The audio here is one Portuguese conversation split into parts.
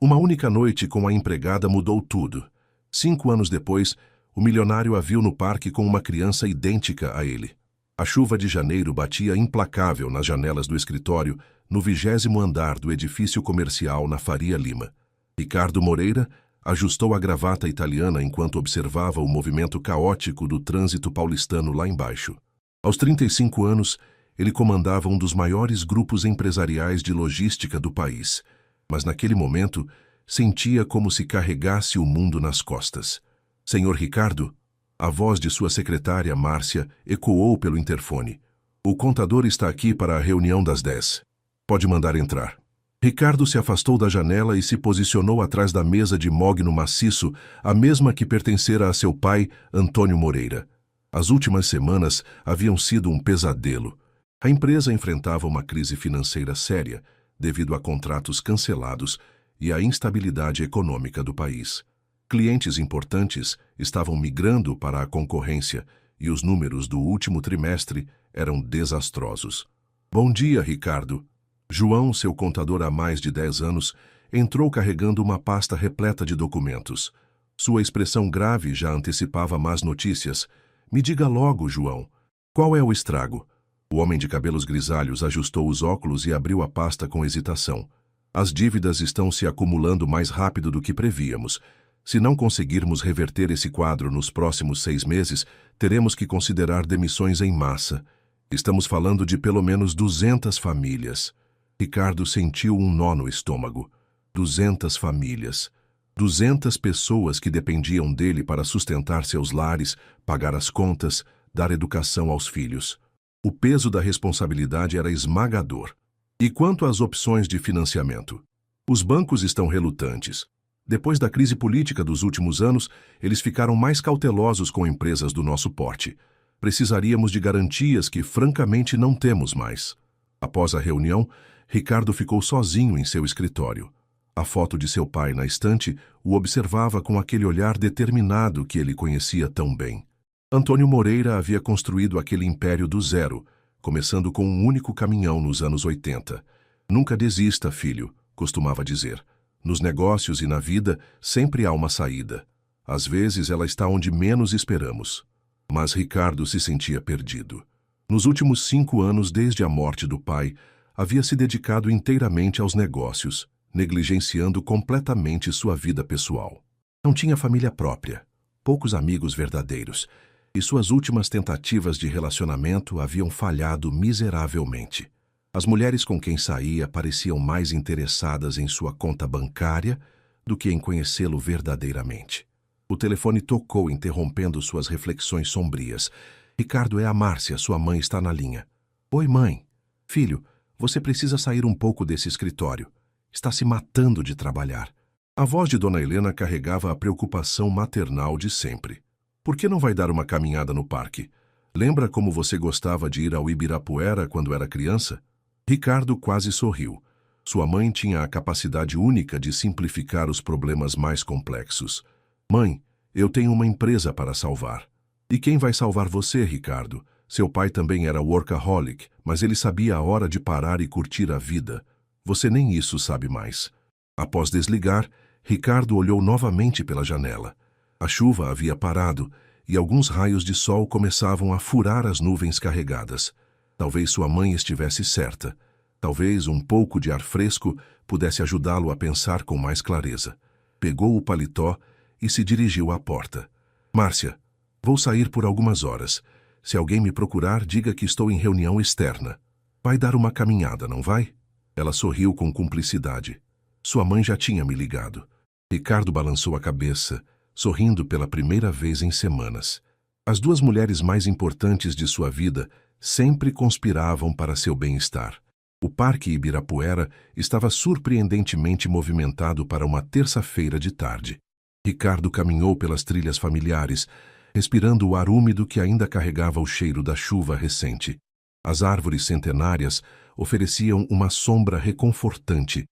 Uma única noite com a empregada mudou tudo. 5 anos depois, o milionário a viu no parque com uma criança idêntica a ele. A chuva de janeiro batia implacável nas janelas do escritório, no 20º andar do edifício comercial na Faria Lima. Ricardo Moreira ajustou a gravata italiana enquanto observava o movimento caótico do trânsito paulistano lá embaixo. Aos 35 anos, ele comandava um dos maiores grupos empresariais de logística do país, mas naquele momento sentia como se carregasse o mundo nas costas. Senhor Ricardo? A voz de sua secretária, Márcia, ecoou pelo interfone. O contador está aqui para a reunião das 10. Pode mandar entrar. Ricardo se afastou da janela e se posicionou atrás da mesa de mogno maciço, a mesma que pertencera a seu pai, Antônio Moreira. As últimas semanas haviam sido um pesadelo. A empresa enfrentava uma crise financeira séria, devido a contratos cancelados e à instabilidade econômica do país. Clientes importantes estavam migrando para a concorrência e os números do último trimestre eram desastrosos. Bom dia, Ricardo. João, seu contador há mais de 10 anos, entrou carregando uma pasta repleta de documentos. Sua expressão grave já antecipava más notícias. Me diga logo, João. Qual é o estrago? O homem de cabelos grisalhos ajustou os óculos e abriu a pasta com hesitação. As dívidas estão se acumulando mais rápido do que prevíamos. Se não conseguirmos reverter esse quadro nos próximos 6 meses, teremos que considerar demissões em massa. Estamos falando de pelo menos 200 famílias. Ricardo sentiu um nó no estômago. 200 famílias. 200 pessoas que dependiam dele para sustentar seus lares, pagar as contas, dar educação aos filhos. O peso da responsabilidade era esmagador. E quanto às opções de financiamento? Os bancos estão relutantes. Depois da crise política dos últimos anos, eles ficaram mais cautelosos com empresas do nosso porte. Precisaríamos de garantias que, francamente, não temos mais. Após a reunião, Ricardo ficou sozinho em seu escritório. A foto de seu pai na estante o observava com aquele olhar determinado que ele conhecia tão bem. Antônio Moreira havia construído aquele império do zero, começando com um único caminhão nos anos 80. Nunca desista, filho, costumava dizer. Nos negócios e na vida, sempre há uma saída. Às vezes ela está onde menos esperamos. Mas Ricardo se sentia perdido. Nos últimos 5 anos, desde a morte do pai, havia se dedicado inteiramente aos negócios, negligenciando completamente sua vida pessoal. Não tinha família própria, poucos amigos verdadeiros, e suas últimas tentativas de relacionamento haviam falhado miseravelmente. As mulheres com quem saía pareciam mais interessadas em sua conta bancária do que em conhecê-lo verdadeiramente. O telefone tocou, interrompendo suas reflexões sombrias. Ricardo, é a Márcia, sua mãe está na linha. Oi, mãe. Filho, você precisa sair um pouco desse escritório. Está se matando de trabalhar. A voz de Dona Helena carregava a preocupação maternal de sempre. Por que não vai dar uma caminhada no parque? Lembra como você gostava de ir ao Ibirapuera quando era criança? Ricardo quase sorriu. Sua mãe tinha a capacidade única de simplificar os problemas mais complexos. Mãe, eu tenho uma empresa para salvar. E quem vai salvar você, Ricardo? Seu pai também era workaholic, mas ele sabia a hora de parar e curtir a vida. Você nem isso sabe mais. Após desligar, Ricardo olhou novamente pela janela. A chuva havia parado e alguns raios de sol começavam a furar as nuvens carregadas. Talvez sua mãe estivesse certa. Talvez um pouco de ar fresco pudesse ajudá-lo a pensar com mais clareza. Pegou o paletó e se dirigiu à porta. Márcia, vou sair por algumas horas. Se alguém me procurar, diga que estou em reunião externa. Vai dar uma caminhada, não vai? Ela sorriu com cumplicidade. Sua mãe já tinha me ligado. Ricardo balançou a cabeça, sorrindo pela primeira vez em semanas. As 2 mulheres mais importantes de sua vida sempre conspiravam para seu bem-estar. O Parque Ibirapuera estava surpreendentemente movimentado para uma terça-feira de tarde. Ricardo caminhou pelas trilhas familiares, respirando o ar úmido que ainda carregava o cheiro da chuva recente. As árvores centenárias ofereciam uma sombra reconfortante,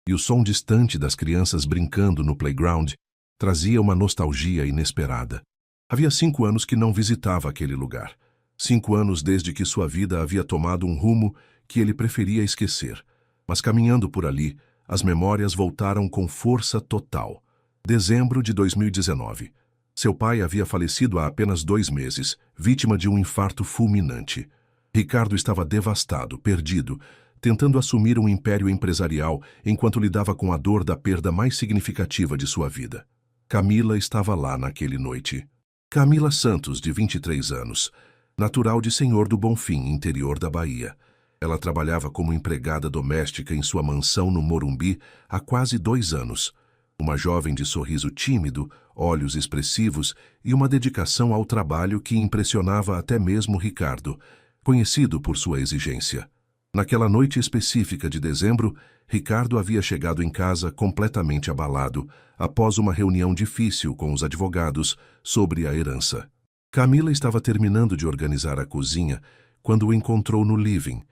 e o som distante das crianças brincando no playground trazia uma nostalgia inesperada. Havia 5 anos que não visitava aquele lugar. 5 anos desde que sua vida havia tomado um rumo que ele preferia esquecer. Mas caminhando por ali, As memórias voltaram com força total. Dezembro de 2019. Seu pai havia falecido há apenas 2 meses, vítima de um infarto fulminante. Ricardo estava devastado, perdido, tentando assumir um império empresarial enquanto lidava com a dor da perda mais significativa de sua vida. Camila estava lá naquele noite. Camila Santos, de 23 anos, natural de Senhor do Bonfim, interior da Bahia. Ela trabalhava como empregada doméstica em sua mansão no Morumbi há quase 2 anos. Uma jovem de sorriso tímido, olhos expressivos e uma dedicação ao trabalho que impressionava até mesmo Ricardo, conhecido por sua exigência. Naquela noite específica de dezembro, Ricardo havia chegado em casa completamente abalado, após uma reunião difícil com os advogados sobre a herança. Camila estava terminando de organizar a cozinha quando o encontrou no living,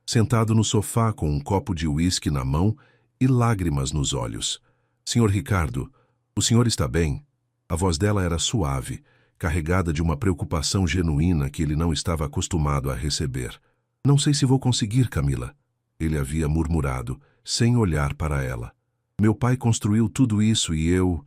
sentado no sofá com um copo de uísque na mão e lágrimas nos olhos. Senhor Ricardo, o senhor está bem? A voz dela era suave, carregada de uma preocupação genuína que ele não estava acostumado a receber. Não sei se vou conseguir, Camila, ele havia murmurado, sem olhar para ela. Meu pai construiu tudo isso e eu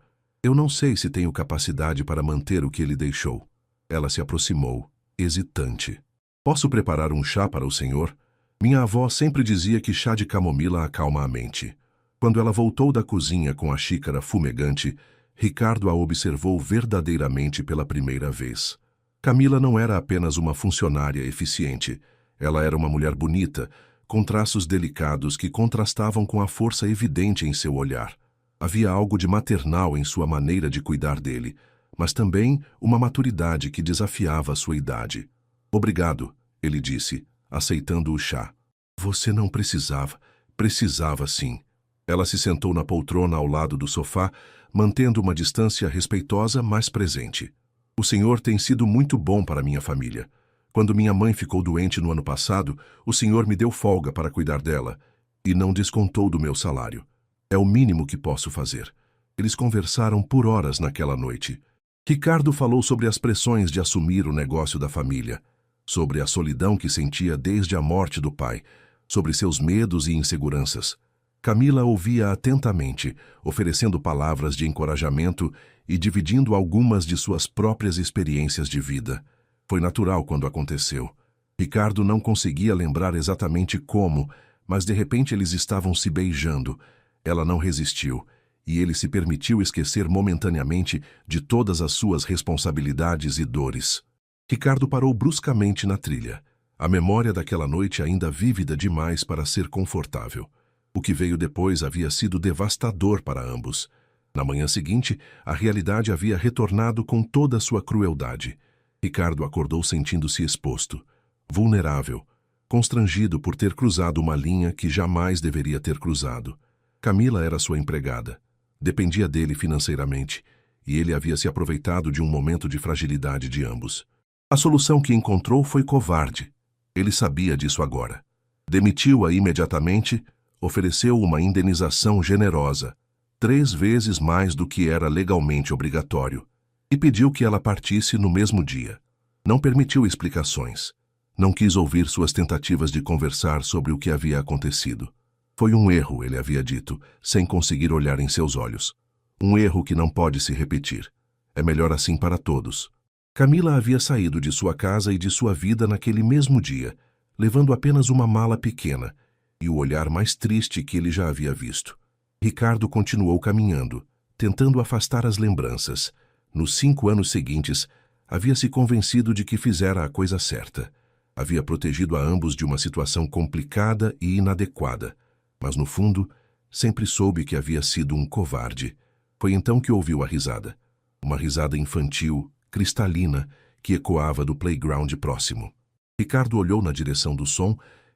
não sei se tenho capacidade para manter o que ele deixou. Ela se aproximou, hesitante. Posso preparar um chá para o senhor? Minha avó sempre dizia que chá de camomila acalma a mente. Quando ela voltou da cozinha com a xícara fumegante, Ricardo a observou verdadeiramente pela primeira vez. Camila não era apenas uma funcionária eficiente. Ela era uma mulher bonita, com traços delicados que contrastavam com a força evidente em seu olhar. Havia algo de maternal em sua maneira de cuidar dele, mas também uma maturidade que desafiava a sua idade. Obrigado, ele disse, aceitando o chá. Você não precisava. Precisava sim. Ela se sentou na poltrona ao lado do sofá, mantendo uma distância respeitosa, mas presente. O senhor tem sido muito bom para minha família. Quando minha mãe ficou doente no ano passado, o senhor me deu folga para cuidar dela e não descontou do meu salário. É o mínimo que posso fazer. Eles conversaram por horas naquela noite. Ricardo falou sobre as pressões de assumir o negócio da família, sobre a solidão que sentia desde a morte do pai, sobre seus medos e inseguranças. Camila ouvia atentamente, oferecendo palavras de encorajamento e dividindo algumas de suas próprias experiências de vida. Foi natural quando aconteceu. Ricardo não conseguia lembrar exatamente como, mas de repente eles estavam se beijando. Ela não resistiu, e ele se permitiu esquecer momentaneamente de todas as suas responsabilidades e dores. Ricardo parou bruscamente na trilha, a memória daquela noite ainda vívida demais para ser confortável. O que veio depois havia sido devastador para ambos. Na manhã seguinte, a realidade havia retornado com toda a sua crueldade. Ricardo acordou sentindo-se exposto, vulnerável, constrangido por ter cruzado uma linha que jamais deveria ter cruzado. Camila era sua empregada. Dependia dele financeiramente, e ele havia se aproveitado de um momento de fragilidade de ambos. A solução que encontrou foi covarde. Ele sabia disso agora. Demitiu-a imediatamente, ofereceu uma indenização generosa, 3 vezes mais do que era legalmente obrigatório, e pediu que ela partisse no mesmo dia. Não permitiu explicações. Não quis ouvir suas tentativas de conversar sobre o que havia acontecido. Foi um erro, ele havia dito, sem conseguir olhar em seus olhos. Um erro que não pode se repetir. É melhor assim para todos. Camila havia saído de sua casa e de sua vida naquele mesmo dia, levando apenas uma mala pequena, e o olhar mais triste que ele já havia visto. Ricardo continuou caminhando, tentando afastar as lembranças. Nos 5 anos seguintes, havia se convencido de que fizera a coisa certa. Havia protegido a ambos de uma situação complicada e inadequada, mas no fundo, sempre soube que havia sido um covarde. Foi então que ouviu a risada. Uma risada infantil, cristalina, que ecoava do playground próximo. Ricardo olhou na direção do som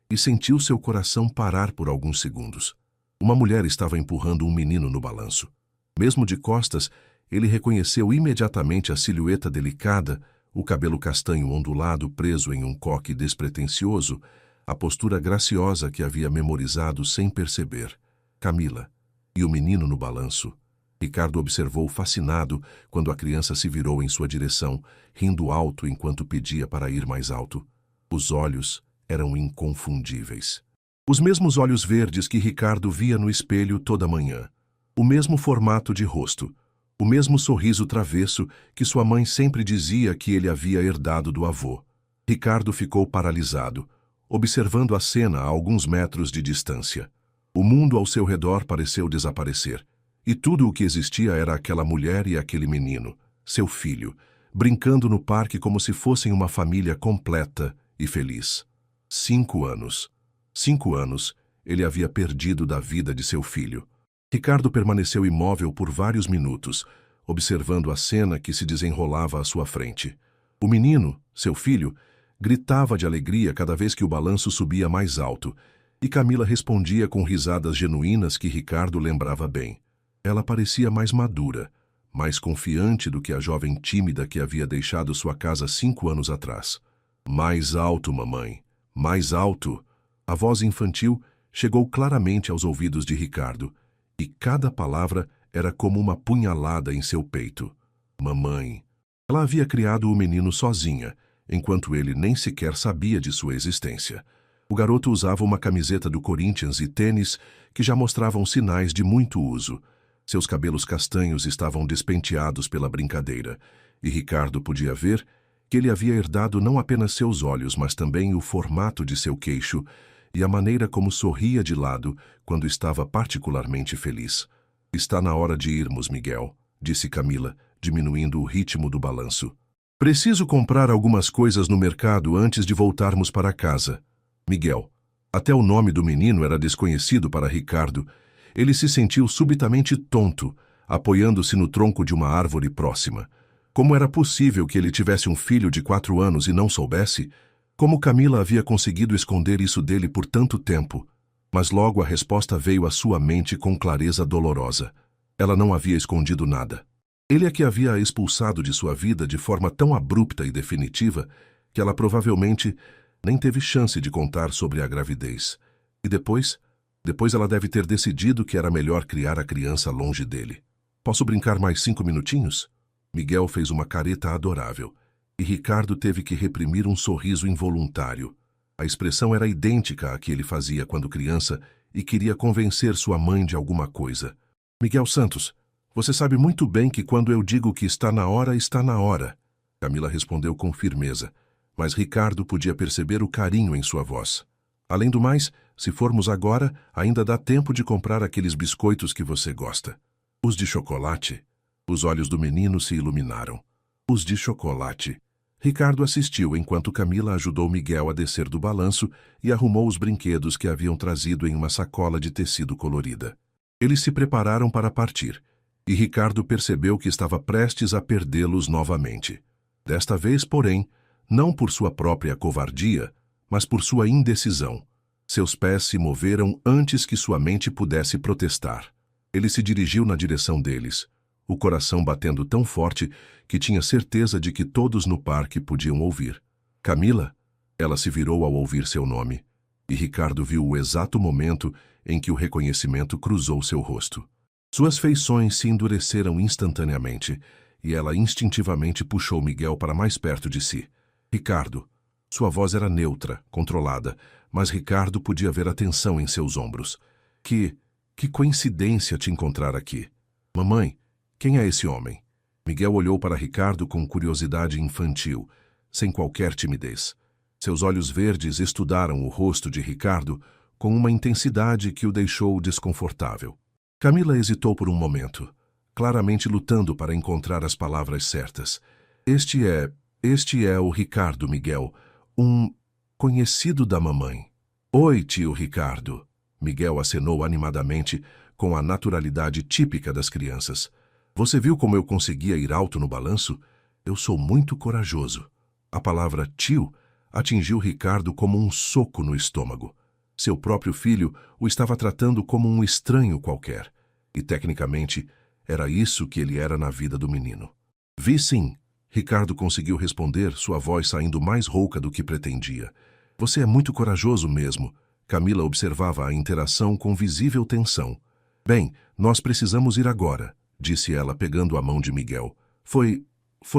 e sentiu seu coração parar por alguns segundos. Uma mulher estava empurrando um menino no balanço. Mesmo de costas, ele reconheceu imediatamente a silhueta delicada, o cabelo castanho ondulado preso em um coque despretensioso, a postura graciosa que havia memorizado sem perceber. Camila. E o menino no balanço. Ricardo observou fascinado quando a criança se virou em sua direção, rindo alto enquanto pedia para ir mais alto. Os olhos eram inconfundíveis. Os mesmos olhos verdes que Ricardo via no espelho toda manhã. O mesmo formato de rosto. O mesmo sorriso travesso que sua mãe sempre dizia que ele havia herdado do avô. Ricardo ficou paralisado, observando a cena a alguns metros de distância. O mundo ao seu redor pareceu desaparecer. E tudo o que existia era aquela mulher e aquele menino, seu filho, brincando no parque como se fossem uma família completa e feliz. 5 anos. 5 anos, ele havia perdido da vida de seu filho. Ricardo permaneceu imóvel por vários minutos, observando a cena que se desenrolava à sua frente. O menino, seu filho, gritava de alegria cada vez que o balanço subia mais alto, e Camila respondia com risadas genuínas que Ricardo lembrava bem. Ela parecia mais madura, mais confiante do que a jovem tímida que havia deixado sua casa 5 anos atrás. Mais alto, mamãe, mais alto. A voz infantil chegou claramente aos ouvidos de Ricardo, e cada palavra era como uma punhalada em seu peito. Mamãe. Ela havia criado o menino sozinha, enquanto ele nem sequer sabia de sua existência. O garoto usava uma camiseta do Corinthians e tênis que já mostravam sinais de muito uso. Seus cabelos castanhos estavam despenteados pela brincadeira, e Ricardo podia ver que ele havia herdado não apenas seus olhos, mas também o formato de seu queixo e a maneira como sorria de lado quando estava particularmente feliz. Está na hora de irmos, Miguel, disse Camila, diminuindo o ritmo do balanço. Preciso comprar algumas coisas no mercado antes de voltarmos para casa. Miguel. Até o nome do menino era desconhecido para Ricardo. Ele se sentiu subitamente tonto, apoiando-se no tronco de uma árvore próxima. Como era possível que ele tivesse um filho de 4 anos e não soubesse? Como Camila havia conseguido esconder isso dele por tanto tempo? Mas logo a resposta veio à sua mente com clareza dolorosa. Ela não havia escondido nada. Ele é que havia a expulsado de sua vida de forma tão abrupta e definitiva que ela provavelmente nem teve chance de contar sobre a gravidez. E depois ela deve ter decidido que era melhor criar a criança longe dele. Posso brincar mais 5 minutinhos? Miguel fez uma careta adorável, e Ricardo teve que reprimir um sorriso involuntário. A expressão era idêntica à que ele fazia quando criança e queria convencer sua mãe de alguma coisa. Miguel Santos, você sabe muito bem que quando eu digo que está na hora, está na hora. Camila respondeu com firmeza, mas Ricardo podia perceber o carinho em sua voz. Além do mais, se formos agora, ainda dá tempo de comprar aqueles biscoitos que você gosta. Os de chocolate? Os olhos do menino se iluminaram. Os de chocolate. Ricardo assistiu enquanto Camila ajudou Miguel a descer do balanço e arrumou os brinquedos que haviam trazido em uma sacola de tecido colorida. Eles se prepararam para partir, e Ricardo percebeu que estava prestes a perdê-los novamente. Desta vez, porém, não por sua própria covardia, mas por sua indecisão. Seus pés se moveram antes que sua mente pudesse protestar. Ele se dirigiu na direção deles, o coração batendo tão forte que tinha certeza de que todos no parque podiam ouvir. Camila? Ela se virou ao ouvir seu nome, e Ricardo viu o exato momento em que o reconhecimento cruzou seu rosto. Suas feições se endureceram instantaneamente, e ela instintivamente puxou Miguel para mais perto de si. Ricardo. Sua voz era neutra, controlada, mas Ricardo podia ver a tensão em seus ombros. Que coincidência te encontrar aqui. Mamãe, quem é esse homem? Miguel olhou para Ricardo com curiosidade infantil, sem qualquer timidez. Seus olhos verdes estudaram o rosto de Ricardo com uma intensidade que o deixou desconfortável. Camila hesitou por um momento, claramente lutando para encontrar as palavras certas. Este é o Ricardo, Miguel, um conhecido da mamãe. Oi, tio Ricardo. Miguel acenou animadamente, com a naturalidade típica das crianças. Você viu como eu conseguia ir alto no balanço? Eu sou muito corajoso. A palavra tio atingiu Ricardo como um soco no estômago. Seu próprio filho o estava tratando como um estranho qualquer. E, tecnicamente, era isso que ele era na vida do menino. Vi sim. Ricardo conseguiu responder, sua voz saindo mais rouca do que pretendia. Você é muito corajoso mesmo. Camila observava a interação com visível tensão. Bem, nós precisamos ir agora, disse ela pegando a mão de Miguel. Foi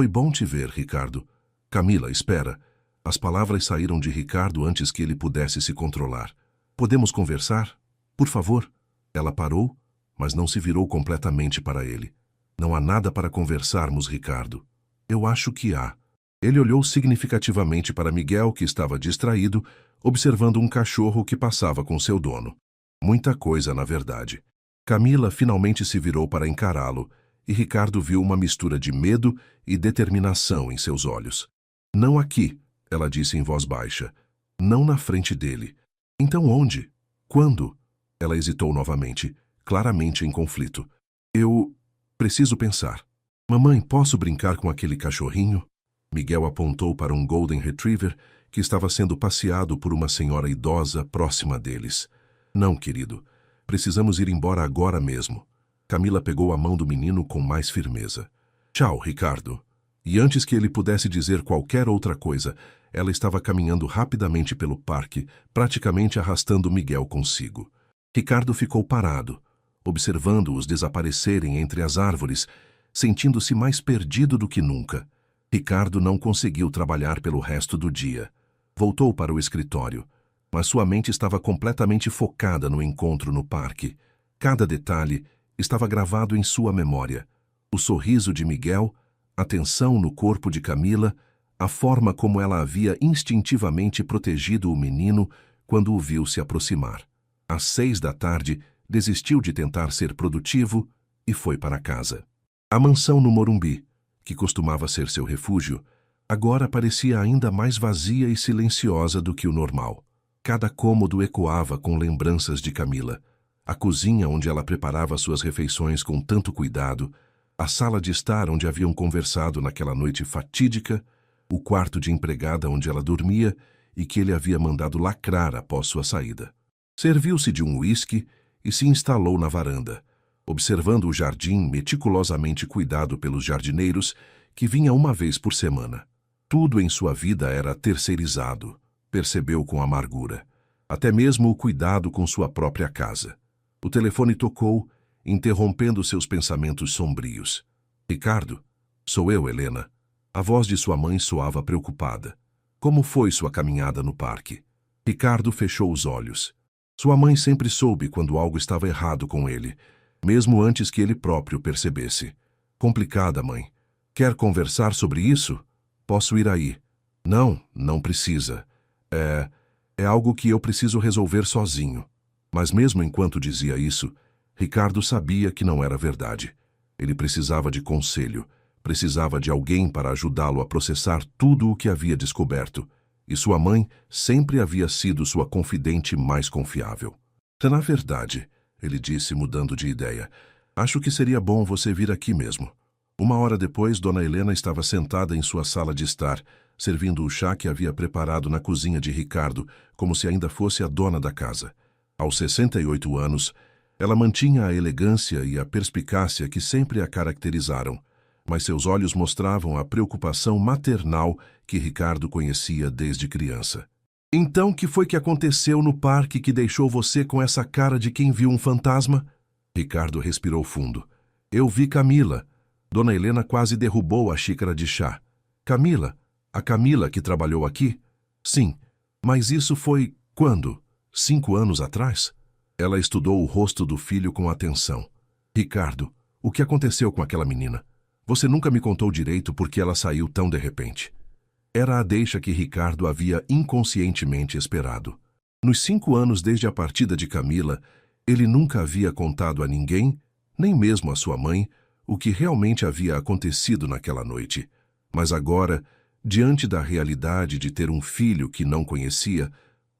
bom te ver, Ricardo. Camila, espera. As palavras saíram de Ricardo antes que ele pudesse se controlar. Podemos conversar? Por favor. Ela parou, mas não se virou completamente para ele. Não há nada para conversarmos, Ricardo. Eu acho que há. Ele olhou significativamente para Miguel, que estava distraído, observando um cachorro que passava com seu dono. Muita coisa, na verdade. Camila finalmente se virou para encará-lo, e Ricardo viu uma mistura de medo e determinação em seus olhos. Não aqui, ela disse em voz baixa. Não na frente dele. Então onde? Quando? Ela hesitou novamente, claramente em conflito. Eu preciso pensar. Mamãe, posso brincar com aquele cachorrinho? Miguel apontou para um Golden Retriever que estava sendo passeado por uma senhora idosa próxima deles. Não, querido. Precisamos ir embora agora mesmo. Camila pegou a mão do menino com mais firmeza. Tchau, Ricardo. E antes que ele pudesse dizer qualquer outra coisa, ela estava caminhando rapidamente pelo parque, praticamente arrastando Miguel consigo. Ricardo ficou parado, observando-os desaparecerem entre as árvores, sentindo-se mais perdido do que nunca. Ricardo não conseguiu trabalhar pelo resto do dia. Voltou para o escritório, mas sua mente estava completamente focada no encontro no parque. Cada detalhe estava gravado em sua memória. O sorriso de Miguel, a tensão no corpo de Camila, a forma como ela havia instintivamente protegido o menino quando o viu se aproximar. Às 6 da tarde, desistiu de tentar ser produtivo e foi para casa. A mansão no Morumbi, que costumava ser seu refúgio, agora parecia ainda mais vazia e silenciosa do que o normal. Cada cômodo ecoava com lembranças de Camila. A cozinha onde ela preparava suas refeições com tanto cuidado, a sala de estar onde haviam conversado naquela noite fatídica, o quarto de empregada onde ela dormia e que ele havia mandado lacrar após sua saída. Serviu-se de um uísque e se instalou na varanda, observando o jardim meticulosamente cuidado pelos jardineiros, que vinha uma vez por semana. Tudo em sua vida era terceirizado, percebeu com amargura. Até mesmo o cuidado com sua própria casa. O telefone tocou, interrompendo seus pensamentos sombrios. Ricardo, sou eu, Helena. A voz de sua mãe soava preocupada. Como foi sua caminhada no parque? Ricardo fechou os olhos. Sua mãe sempre soube quando algo estava errado com ele, mesmo antes que ele próprio percebesse. Complicada, mãe. Quer conversar sobre isso? Posso ir aí. Não, não precisa. É algo que eu preciso resolver sozinho. Mas mesmo enquanto dizia isso, Ricardo sabia que não era verdade. Ele precisava de conselho, precisava de alguém para ajudá-lo a processar tudo o que havia descoberto, e sua mãe sempre havia sido sua confidente mais confiável. Na verdade, ele disse, mudando de ideia, acho que seria bom você vir aqui mesmo. Uma hora depois, Dona Helena estava sentada em sua sala de estar, servindo o chá que havia preparado na cozinha de Ricardo, como se ainda fosse a dona da casa. Aos 68 anos, ela mantinha a elegância e a perspicácia que sempre a caracterizaram, mas seus olhos mostravam a preocupação maternal que Ricardo conhecia desde criança. Então, que foi que aconteceu no parque que deixou você com essa cara de quem viu um fantasma? Ricardo respirou fundo. Eu vi Camila. Dona Helena quase derrubou a xícara de chá. Camila? A Camila que trabalhou aqui? Sim, mas isso foi quando? 5 anos atrás? Ela estudou o rosto do filho com atenção. Ricardo, o que aconteceu com aquela menina? Você nunca me contou direito porque ela saiu tão de repente. Era a deixa que Ricardo havia inconscientemente esperado. Nos 5 anos desde a partida de Camila, ele nunca havia contado a ninguém, nem mesmo a sua mãe, o que realmente havia acontecido naquela noite. Mas agora, diante da realidade de ter um filho que não conhecia,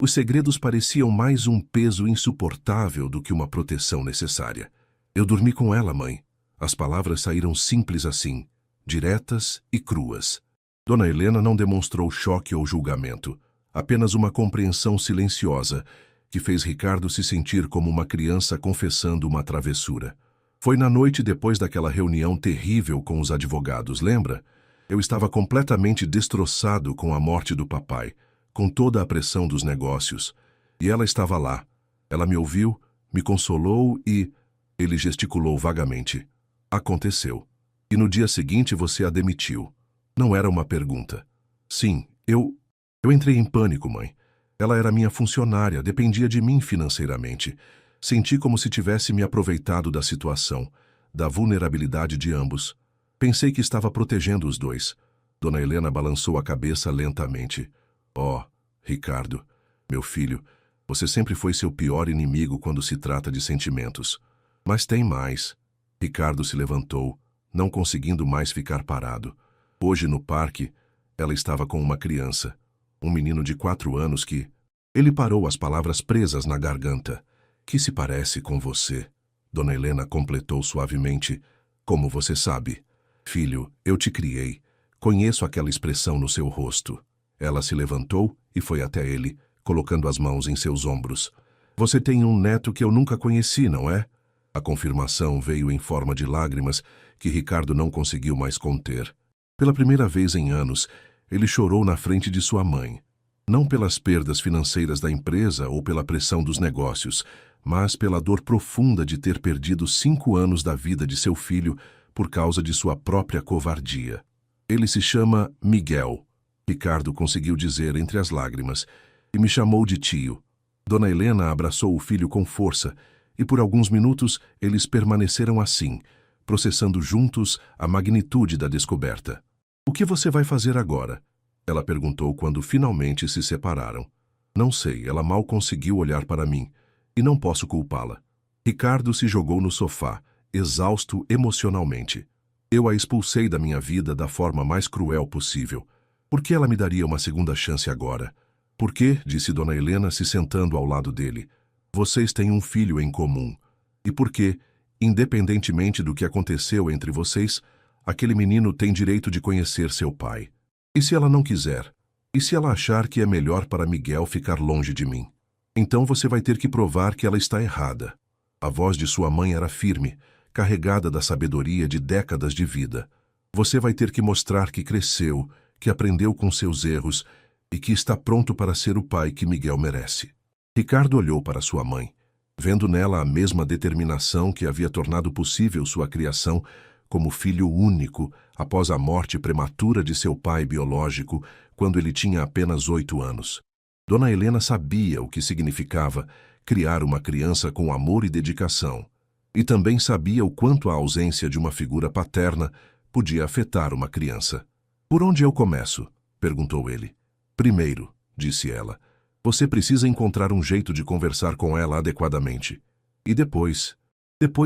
os segredos pareciam mais um peso insuportável do que uma proteção necessária. Eu dormi com ela, mãe. As palavras saíram simples assim, diretas e cruas. Dona Helena não demonstrou choque ou julgamento, apenas uma compreensão silenciosa que fez Ricardo se sentir como uma criança confessando uma travessura. Foi na noite depois daquela reunião terrível com os advogados, lembra? Eu estava completamente destroçado com a morte do papai, com toda a pressão dos negócios. E ela estava lá. Ela me ouviu, me consolou e... Ele gesticulou vagamente. Aconteceu. E no dia seguinte você a demitiu. Não era uma pergunta. Sim, eu entrei em pânico, mãe. Ela era minha funcionária, dependia de mim financeiramente. Senti como se tivesse me aproveitado da situação, da vulnerabilidade de ambos. Pensei que estava protegendo os dois. Dona Helena balançou a cabeça lentamente. Oh, Ricardo, meu filho, você sempre foi seu pior inimigo quando se trata de sentimentos. Mas tem mais. Ricardo se levantou, não conseguindo mais ficar parado. Hoje, no parque, ela estava com uma criança, um menino de 4 anos que... Ele parou, as palavras presas na garganta. Que se parece com você? Dona Helena completou suavemente. Como você sabe? Filho, eu te criei. Conheço aquela expressão no seu rosto. Ela se levantou e foi até ele, colocando as mãos em seus ombros. Você tem um neto que eu nunca conheci, não é? A confirmação veio em forma de lágrimas que Ricardo não conseguiu mais conter. Pela primeira vez em anos, ele chorou na frente de sua mãe. Não pelas perdas financeiras da empresa ou pela pressão dos negócios, mas pela dor profunda de ter perdido 5 anos da vida de seu filho por causa de sua própria covardia. Ele se chama Miguel, Ricardo conseguiu dizer entre as lágrimas, e me chamou de tio. Dona Helena abraçou o filho com força, e por alguns minutos eles permaneceram assim, processando juntos a magnitude da descoberta. O que você vai fazer agora? Ela perguntou quando finalmente se separaram. Não sei, ela mal conseguiu olhar para mim, e não posso culpá-la. Ricardo se jogou no sofá, exausto emocionalmente. Eu a expulsei da minha vida da forma mais cruel possível. Por que ela me daria uma segunda chance agora? Por que, disse Dona Helena se sentando ao lado dele, vocês têm um filho em comum. E por que, independentemente do que aconteceu entre vocês, aquele menino tem direito de conhecer seu pai. E se ela não quiser? E se ela achar que é melhor para Miguel ficar longe de mim? Então você vai ter que provar que ela está errada. A voz de sua mãe era firme, carregada da sabedoria de décadas de vida. Você vai ter que mostrar que cresceu, que aprendeu com seus erros e que está pronto para ser o pai que Miguel merece. Ricardo olhou para sua mãe, vendo nela a mesma determinação que havia tornado possível sua criação como filho único após a morte prematura de seu pai biológico quando ele tinha apenas 8 anos. Dona Helena sabia o que significava criar uma criança com amor e dedicação, e também sabia o quanto a ausência de uma figura paterna podia afetar uma criança. Por onde eu começo? Perguntou ele. Primeiro, disse ela, você precisa encontrar um jeito de conversar com ela adequadamente. E depois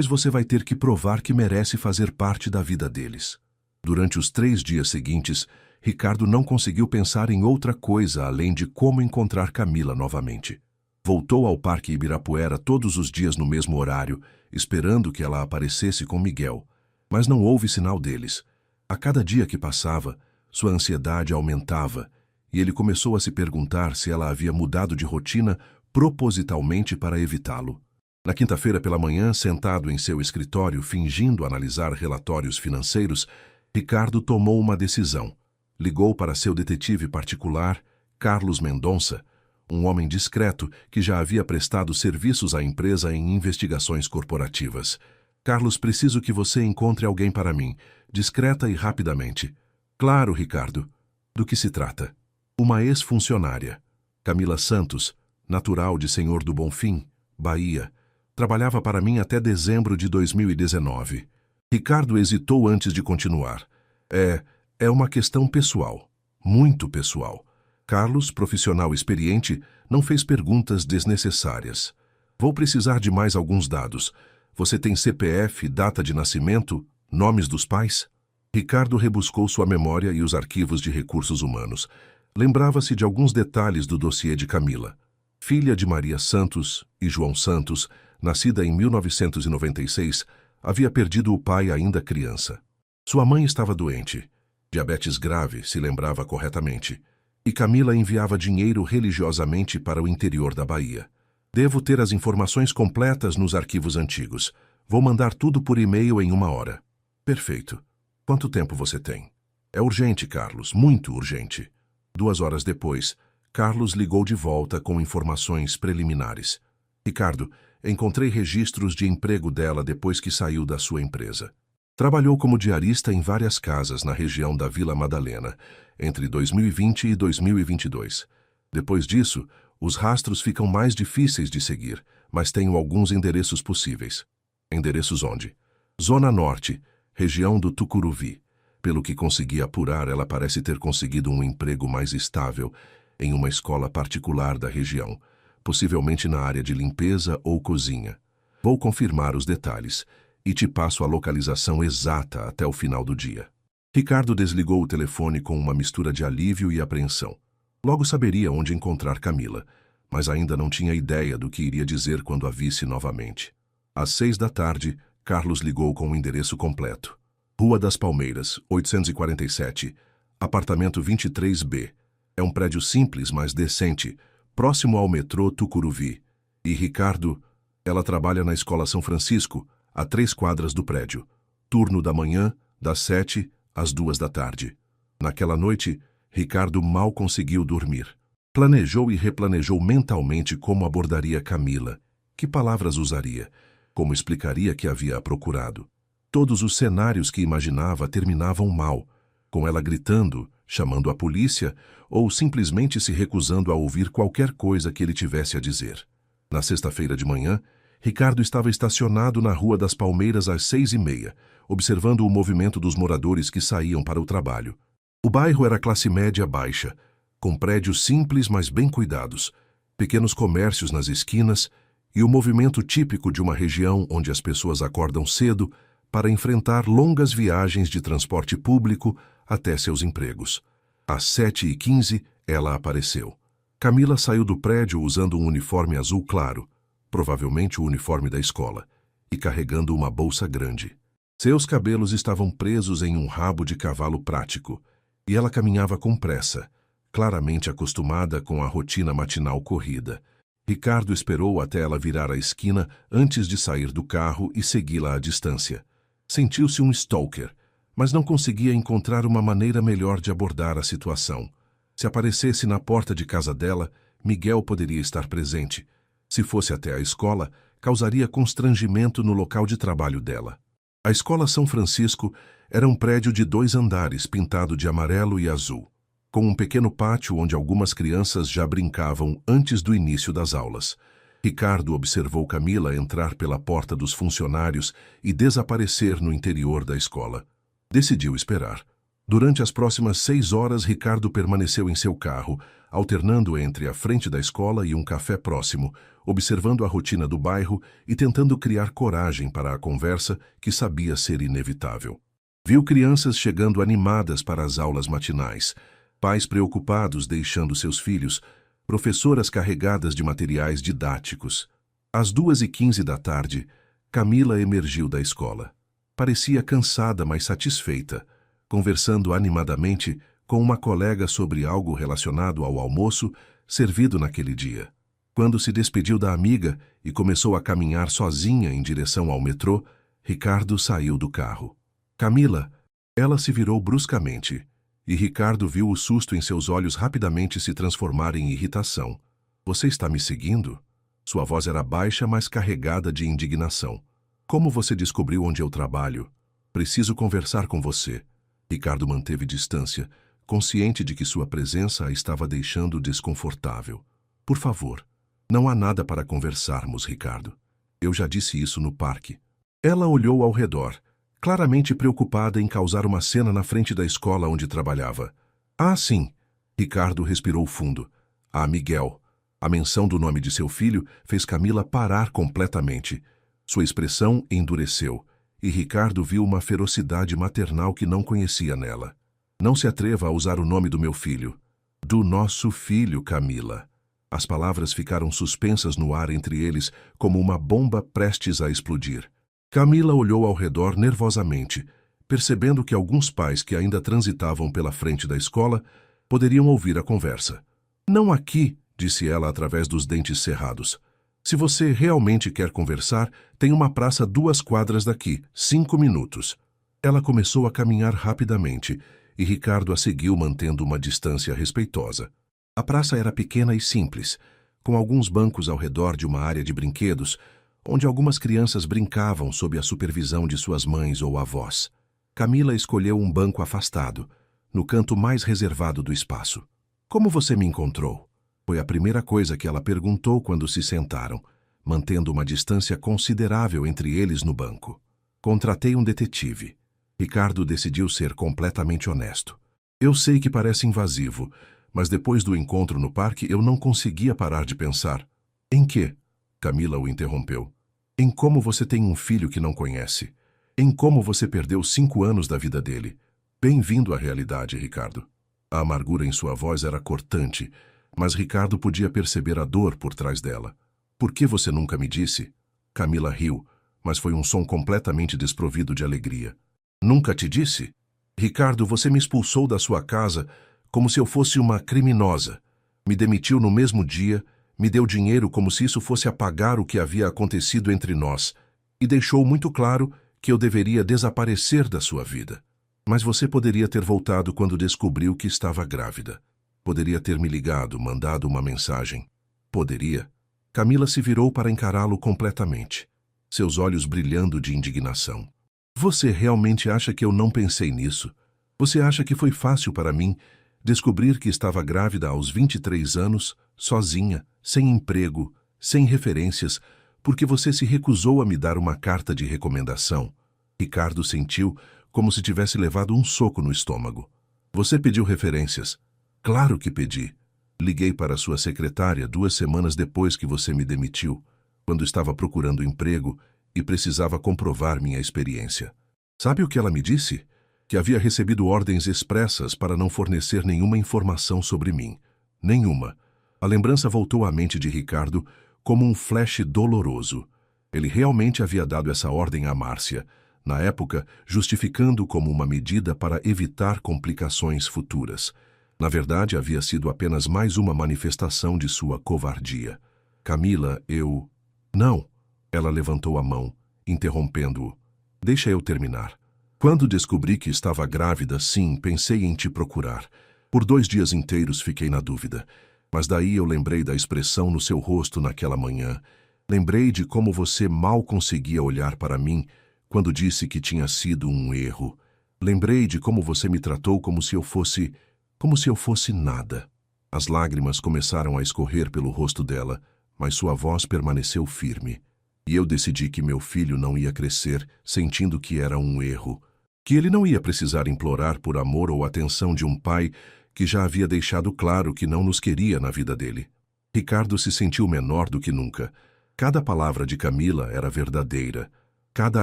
você vai ter que provar que merece fazer parte da vida deles. Durante os 3 dias seguintes, Ricardo não conseguiu pensar em outra coisa além de como encontrar Camila novamente. Voltou ao Parque Ibirapuera todos os dias no mesmo horário, esperando que ela aparecesse com Miguel. Mas não houve sinal deles. A cada dia que passava, sua ansiedade aumentava, e ele começou a se perguntar se ela havia mudado de rotina propositalmente para evitá-lo. Na quinta-feira pela manhã, sentado em seu escritório fingindo analisar relatórios financeiros, Ricardo tomou uma decisão. Ligou para seu detetive particular, Carlos Mendonça, um homem discreto que já havia prestado serviços à empresa em investigações corporativas. Carlos, preciso que você encontre alguém para mim, discreta e rapidamente. Claro, Ricardo. Do que se trata? Uma ex-funcionária, Camila Santos, natural de Senhor do Bonfim, Bahia, trabalhava para mim até dezembro de 2019. Ricardo hesitou antes de continuar. É uma questão pessoal, muito pessoal. Carlos, profissional experiente, não fez perguntas desnecessárias. Vou precisar de mais alguns dados. Você tem CPF, data de nascimento, nomes dos pais? Ricardo rebuscou sua memória e os arquivos de recursos humanos. Lembrava-se de alguns detalhes do dossiê de Camila. Filha de Maria Santos e João Santos, nascida em 1996, havia perdido o pai ainda criança. Sua mãe estava doente, diabetes grave, se lembrava corretamente, e Camila enviava dinheiro religiosamente para o interior da Bahia. Devo ter as informações completas nos arquivos antigos. Vou mandar tudo por e-mail em 1 hora. Perfeito. Quanto tempo você tem? É urgente, Carlos, muito urgente. 2 horas depois, Carlos ligou de volta com informações preliminares. Ricardo, encontrei registros de emprego dela depois que saiu da sua empresa. Trabalhou como diarista em várias casas na região da Vila Madalena, entre 2020 e 2022. Depois disso, Os rastros ficam mais difíceis de seguir, mas tenho alguns endereços possíveis. Endereços onde? Zona Norte, região do Tucuruvi. Pelo que consegui apurar, ela parece ter conseguido um emprego mais estável em uma escola particular da região, possivelmente na área de limpeza ou cozinha. Vou confirmar os detalhes e te passo a localização exata até o final do dia. Ricardo desligou o telefone com uma mistura de alívio e apreensão. Logo saberia onde encontrar Camila, mas ainda não tinha ideia do que iria dizer quando a visse novamente. Às 6 da tarde, Carlos ligou com o endereço completo. Rua das Palmeiras, 847, apartamento 23B. É um prédio simples, mas decente, próximo ao metrô Tucuruvi. E Ricardo, ela trabalha na Escola São Francisco, a 3 quadras do prédio. Turno da manhã, das 7 às 2 da tarde. Naquela noite, Ricardo mal conseguiu dormir. Planejou e replanejou mentalmente como abordaria Camila, que palavras usaria, como explicaria que havia a procurado. Todos os cenários que imaginava terminavam mal, com ela gritando, chamando a polícia ou simplesmente se recusando a ouvir qualquer coisa que ele tivesse a dizer. Na sexta-feira de manhã, Ricardo estava estacionado na Rua das Palmeiras às 6h30, observando o movimento dos moradores que saíam para o trabalho. O bairro era classe média baixa, com prédios simples mas bem cuidados, pequenos comércios nas esquinas e o movimento típico de uma região onde as pessoas acordam cedo para enfrentar longas viagens de transporte público até seus empregos. Às 7h15, ela apareceu. Camila saiu do prédio usando um uniforme azul claro, provavelmente o uniforme da escola, e carregando uma bolsa grande. Seus cabelos estavam presos em um rabo de cavalo prático, e ela caminhava com pressa, claramente acostumada com a rotina matinal corrida. Ricardo esperou até ela virar a esquina antes de sair do carro e segui-la à distância. Sentiu-se um stalker, mas não conseguia encontrar uma maneira melhor de abordar a situação. Se aparecesse na porta de casa dela, Miguel poderia estar presente. Se fosse até a escola, causaria constrangimento no local de trabalho dela. A Escola São Francisco era um prédio de 2 andares pintado de amarelo e azul, com um pequeno pátio onde algumas crianças já brincavam antes do início das aulas. Ricardo observou Camila entrar pela porta dos funcionários e desaparecer no interior da escola. Decidiu esperar. Durante as próximas 6 horas, Ricardo permaneceu em seu carro, alternando entre a frente da escola e um café próximo, observando a rotina do bairro e tentando criar coragem para a conversa que sabia ser inevitável. Viu crianças chegando animadas para as aulas matinais, pais preocupados deixando seus filhos, professoras carregadas de materiais didáticos. Às 2h15 da tarde, Camila emergiu da escola. Parecia cansada, mas satisfeita, conversando animadamente com uma colega sobre algo relacionado ao almoço servido naquele dia. Quando se despediu da amiga e começou a caminhar sozinha em direção ao metrô, Ricardo saiu do carro. Camila, ela se virou bruscamente, e Ricardo viu o susto em seus olhos rapidamente se transformar em irritação. Você está me seguindo? Sua voz era baixa, mas carregada de indignação. Como você descobriu onde eu trabalho? Preciso conversar com você. Ricardo manteve distância, consciente de que sua presença a estava deixando desconfortável. Por favor, não há nada para conversarmos, Ricardo. Eu já disse isso no parque. Ela olhou ao redor, claramente preocupada em causar uma cena na frente da escola onde trabalhava. Ah, sim. Ricardo respirou fundo. Ah, Miguel. A menção do nome de seu filho fez Camila parar completamente. Sua expressão endureceu, e Ricardo viu uma ferocidade maternal que não conhecia nela. Não se atreva a usar o nome do meu filho. Do nosso filho, Camila. As palavras ficaram suspensas no ar entre eles, como uma bomba prestes a explodir. Camila olhou ao redor nervosamente, percebendo que alguns pais que ainda transitavam pela frente da escola poderiam ouvir a conversa. Não aqui, disse ela através dos dentes cerrados. Se você realmente quer conversar, tem uma praça 2 quadras daqui, 5 minutos. Ela começou a caminhar rapidamente, e Ricardo a seguiu mantendo uma distância respeitosa. A praça era pequena e simples, com alguns bancos ao redor de uma área de brinquedos, onde algumas crianças brincavam sob a supervisão de suas mães ou avós. Camila escolheu um banco afastado, no canto mais reservado do espaço. Como você me encontrou? Foi a primeira coisa que ela perguntou quando se sentaram, mantendo uma distância considerável entre eles no banco. Contratei um detetive. Ricardo decidiu ser completamente honesto. Eu sei que parece invasivo, mas depois do encontro no parque eu não conseguia parar de pensar. Em quê? Camila o interrompeu. Em como você tem um filho que não conhece. Em como você perdeu 5 anos da vida dele. Bem-vindo à realidade, Ricardo. A amargura em sua voz era cortante, mas Ricardo podia perceber a dor por trás dela. Por que você nunca me disse? Camila riu, mas foi um som completamente desprovido de alegria. Nunca te disse? Ricardo, você me expulsou da sua casa como se eu fosse uma criminosa. Me demitiu no mesmo dia, me deu dinheiro como se isso fosse apagar o que havia acontecido entre nós, e deixou muito claro que eu deveria desaparecer da sua vida. Mas você poderia ter voltado quando descobriu que estava grávida. Poderia ter me ligado, mandado uma mensagem. Poderia. Camila se virou para encará-lo completamente, seus olhos brilhando de indignação. Você realmente acha que eu não pensei nisso? Você acha que foi fácil para mim descobrir que estava grávida aos 23 anos, sozinha, sem emprego, sem referências, porque você se recusou a me dar uma carta de recomendação? Ricardo sentiu como se tivesse levado um soco no estômago. Você pediu referências. Claro que pedi. Liguei para sua secretária 2 semanas depois que você me demitiu, quando estava procurando emprego e precisava comprovar minha experiência. Sabe o que ela me disse? Que havia recebido ordens expressas para não fornecer nenhuma informação sobre mim. Nenhuma. A lembrança voltou à mente de Ricardo como um flash doloroso. Ele realmente havia dado essa ordem a Márcia, na época justificando como uma medida para evitar complicações futuras. Na verdade, havia sido apenas mais uma manifestação de sua covardia. Camila, eu... Não. Ela levantou a mão, interrompendo-o. Deixa eu terminar. Quando descobri que estava grávida, sim, pensei em te procurar. Por 2 dias inteiros fiquei na dúvida. Mas daí eu lembrei da expressão no seu rosto naquela manhã. Lembrei de como você mal conseguia olhar para mim quando disse que tinha sido um erro. Lembrei de como você me tratou como se eu fosse nada. As lágrimas começaram a escorrer pelo rosto dela, mas sua voz permaneceu firme. E eu decidi que meu filho não ia crescer sentindo que era um erro, que ele não ia precisar implorar por amor ou atenção de um pai que já havia deixado claro que não nos queria na vida dele. Ricardo se sentiu menor do que nunca. Cada palavra de Camila era verdadeira. Cada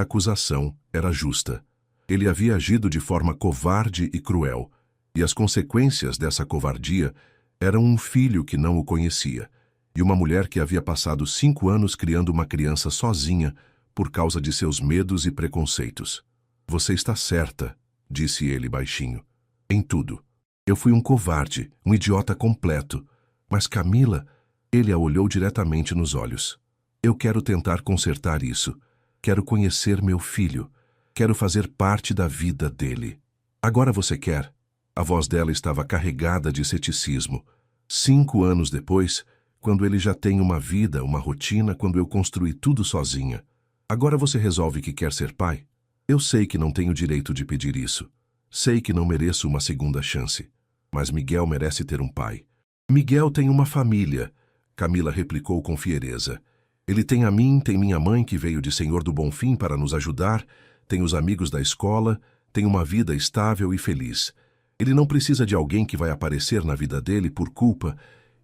acusação era justa. Ele havia agido de forma covarde e cruel, e as consequências dessa covardia eram um filho que não o conhecia, e uma mulher que havia passado 5 anos criando uma criança sozinha por causa de seus medos e preconceitos. Você está certa, disse ele baixinho. Em tudo. Eu fui um covarde, um idiota completo. Mas Camila, ele a olhou diretamente nos olhos. Eu quero tentar consertar isso. Quero conhecer meu filho. Quero fazer parte da vida dele. Agora você quer? A voz dela estava carregada de ceticismo. 5 anos depois, quando ele já tem uma vida, uma rotina, quando eu construí tudo sozinha. Agora você resolve que quer ser pai? Eu sei que não tenho direito de pedir isso. Sei que não mereço uma segunda chance. Mas Miguel merece ter um pai. Miguel tem uma família, Camila replicou com fiereza. Ele tem a mim, tem minha mãe que veio de Senhor do Bonfim para nos ajudar, tem os amigos da escola, tem uma vida estável e feliz. Ele não precisa de alguém que vai aparecer na vida dele por culpa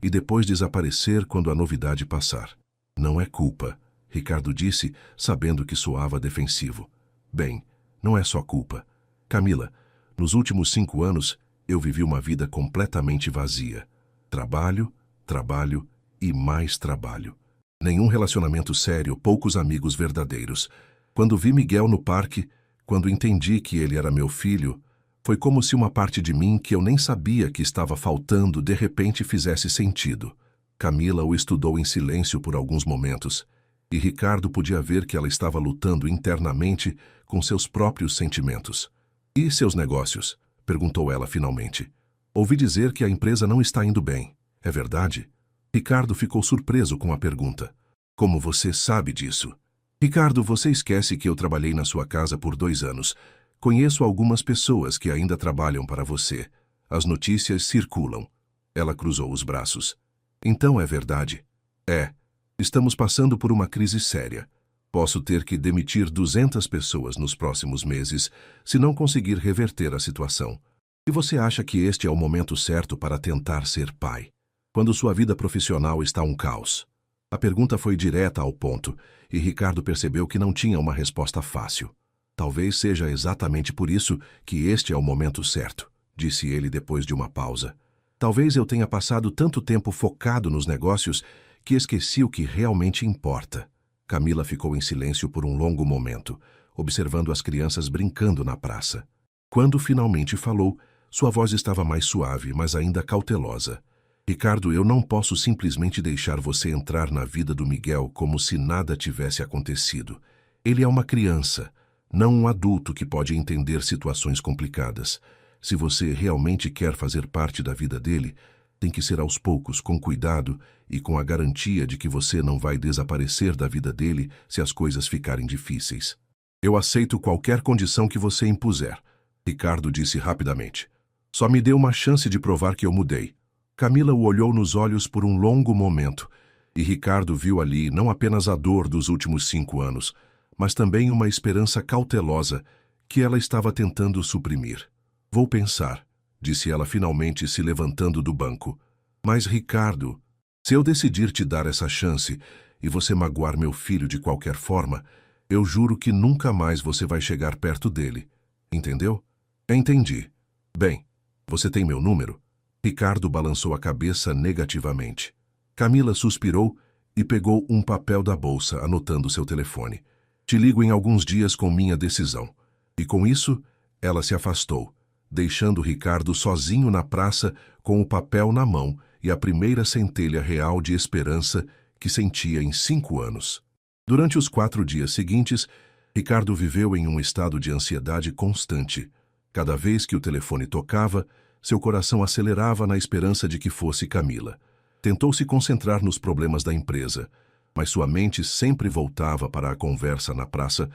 e depois desaparecer quando a novidade passar. Não é culpa, Ricardo disse, sabendo que soava defensivo. Bem, não é só culpa. Camila, nos últimos 5 anos, eu vivi uma vida completamente vazia. Trabalho, trabalho e mais trabalho. Nenhum relacionamento sério, poucos amigos verdadeiros. Quando vi Miguel no parque, quando entendi que ele era meu filho, foi como se uma parte de mim que eu nem sabia que estava faltando de repente fizesse sentido. Camila o estudou em silêncio por alguns momentos, e Ricardo podia ver que ela estava lutando internamente com seus próprios sentimentos. E seus negócios? Perguntou ela finalmente. Ouvi dizer que a empresa não está indo bem. É verdade? Ricardo ficou surpreso com a pergunta. Como você sabe disso? Ricardo, você esquece que eu trabalhei na sua casa por 2 anos. Conheço algumas pessoas que ainda trabalham para você. As notícias circulam. Ela cruzou os braços. Então é verdade. É. Estamos passando por uma crise séria. Posso ter que demitir 200 pessoas nos próximos meses se não conseguir reverter a situação. E você acha que este é o momento certo para tentar ser pai, quando sua vida profissional está um caos? A pergunta foi direta ao ponto, e Ricardo percebeu que não tinha uma resposta fácil. Talvez seja exatamente por isso que este é o momento certo, disse ele depois de uma pausa. Talvez eu tenha passado tanto tempo focado nos negócios que esqueci o que realmente importa. Camila ficou em silêncio por um longo momento, observando as crianças brincando na praça. Quando finalmente falou, sua voz estava mais suave, mas ainda cautelosa. Ricardo, eu não posso simplesmente deixar você entrar na vida do Miguel como se nada tivesse acontecido. Ele é uma criança, não um adulto que pode entender situações complicadas. Se você realmente quer fazer parte da vida dele, tem que ser aos poucos, com cuidado e com a garantia de que você não vai desaparecer da vida dele se as coisas ficarem difíceis. Eu aceito qualquer condição que você impuser, Ricardo disse rapidamente. Só me dê uma chance de provar que eu mudei. Camila o olhou nos olhos por um longo momento, e Ricardo viu ali não apenas a dor dos últimos 5 anos, mas também uma esperança cautelosa que ela estava tentando suprimir. Vou pensar, disse ela finalmente se levantando do banco. Mas, Ricardo, se eu decidir te dar essa chance e você magoar meu filho de qualquer forma, eu juro que nunca mais você vai chegar perto dele. Entendeu? Entendi. Bem, você tem meu número? Ricardo balançou a cabeça negativamente. Camila suspirou e pegou um papel da bolsa, anotando seu telefone. Te ligo em alguns dias com minha decisão. E com isso, ela se afastou, deixando Ricardo sozinho na praça com o papel na mão e a primeira centelha real de esperança que sentia em 5 anos. Durante os 4 dias seguintes, Ricardo viveu em um estado de ansiedade constante. Cada vez que o telefone tocava, seu coração acelerava na esperança de que fosse Camila. Tentou se concentrar nos problemas da empresa, mas sua mente sempre voltava para a conversa na praça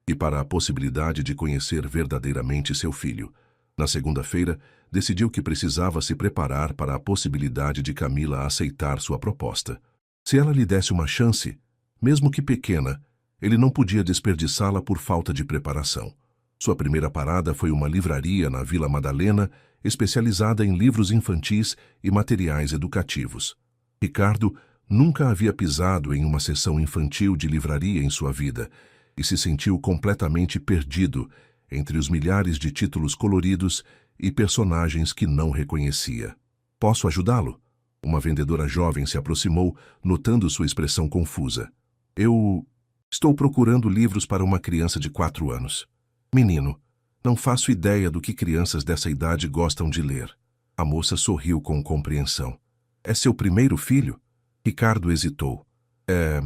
e para a possibilidade de conhecer verdadeiramente seu filho. Na segunda-feira, decidiu que precisava se preparar para a possibilidade de Camila aceitar sua proposta. Se ela lhe desse uma chance, mesmo que pequena, ele não podia desperdiçá-la por falta de preparação. Sua primeira parada foi uma livraria na Vila Madalena, especializada em livros infantis e materiais educativos. Ricardo nunca havia pisado em uma seção infantil de livraria em sua vida e se sentiu completamente perdido entre os milhares de títulos coloridos e personagens que não reconhecia. Posso ajudá-lo? Uma vendedora jovem se aproximou, notando sua expressão confusa. Eu estou procurando livros para uma criança de 4 anos. Menino, não faço ideia do que crianças dessa idade gostam de ler. A moça sorriu com compreensão. É seu primeiro filho? Ricardo hesitou. É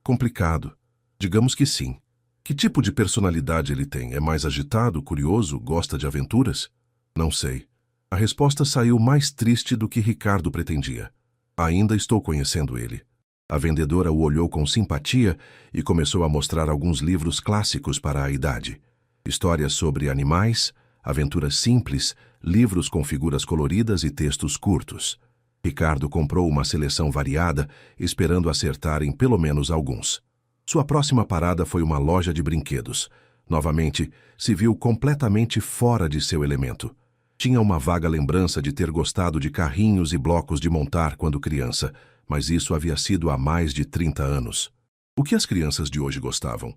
complicado. Digamos que sim. Que tipo de personalidade ele tem? É mais agitado, curioso, gosta de aventuras? Não sei. A resposta saiu mais triste do que Ricardo pretendia. Ainda estou conhecendo ele. A vendedora o olhou com simpatia e começou a mostrar alguns livros clássicos para a idade. Histórias sobre animais, aventuras simples, livros com figuras coloridas e textos curtos. Ricardo comprou uma seleção variada, esperando acertar em pelo menos alguns. Sua próxima parada foi uma loja de brinquedos. Novamente, se viu completamente fora de seu elemento. Tinha uma vaga lembrança de ter gostado de carrinhos e blocos de montar quando criança, mas isso havia sido há mais de 30 anos. O que as crianças de hoje gostavam?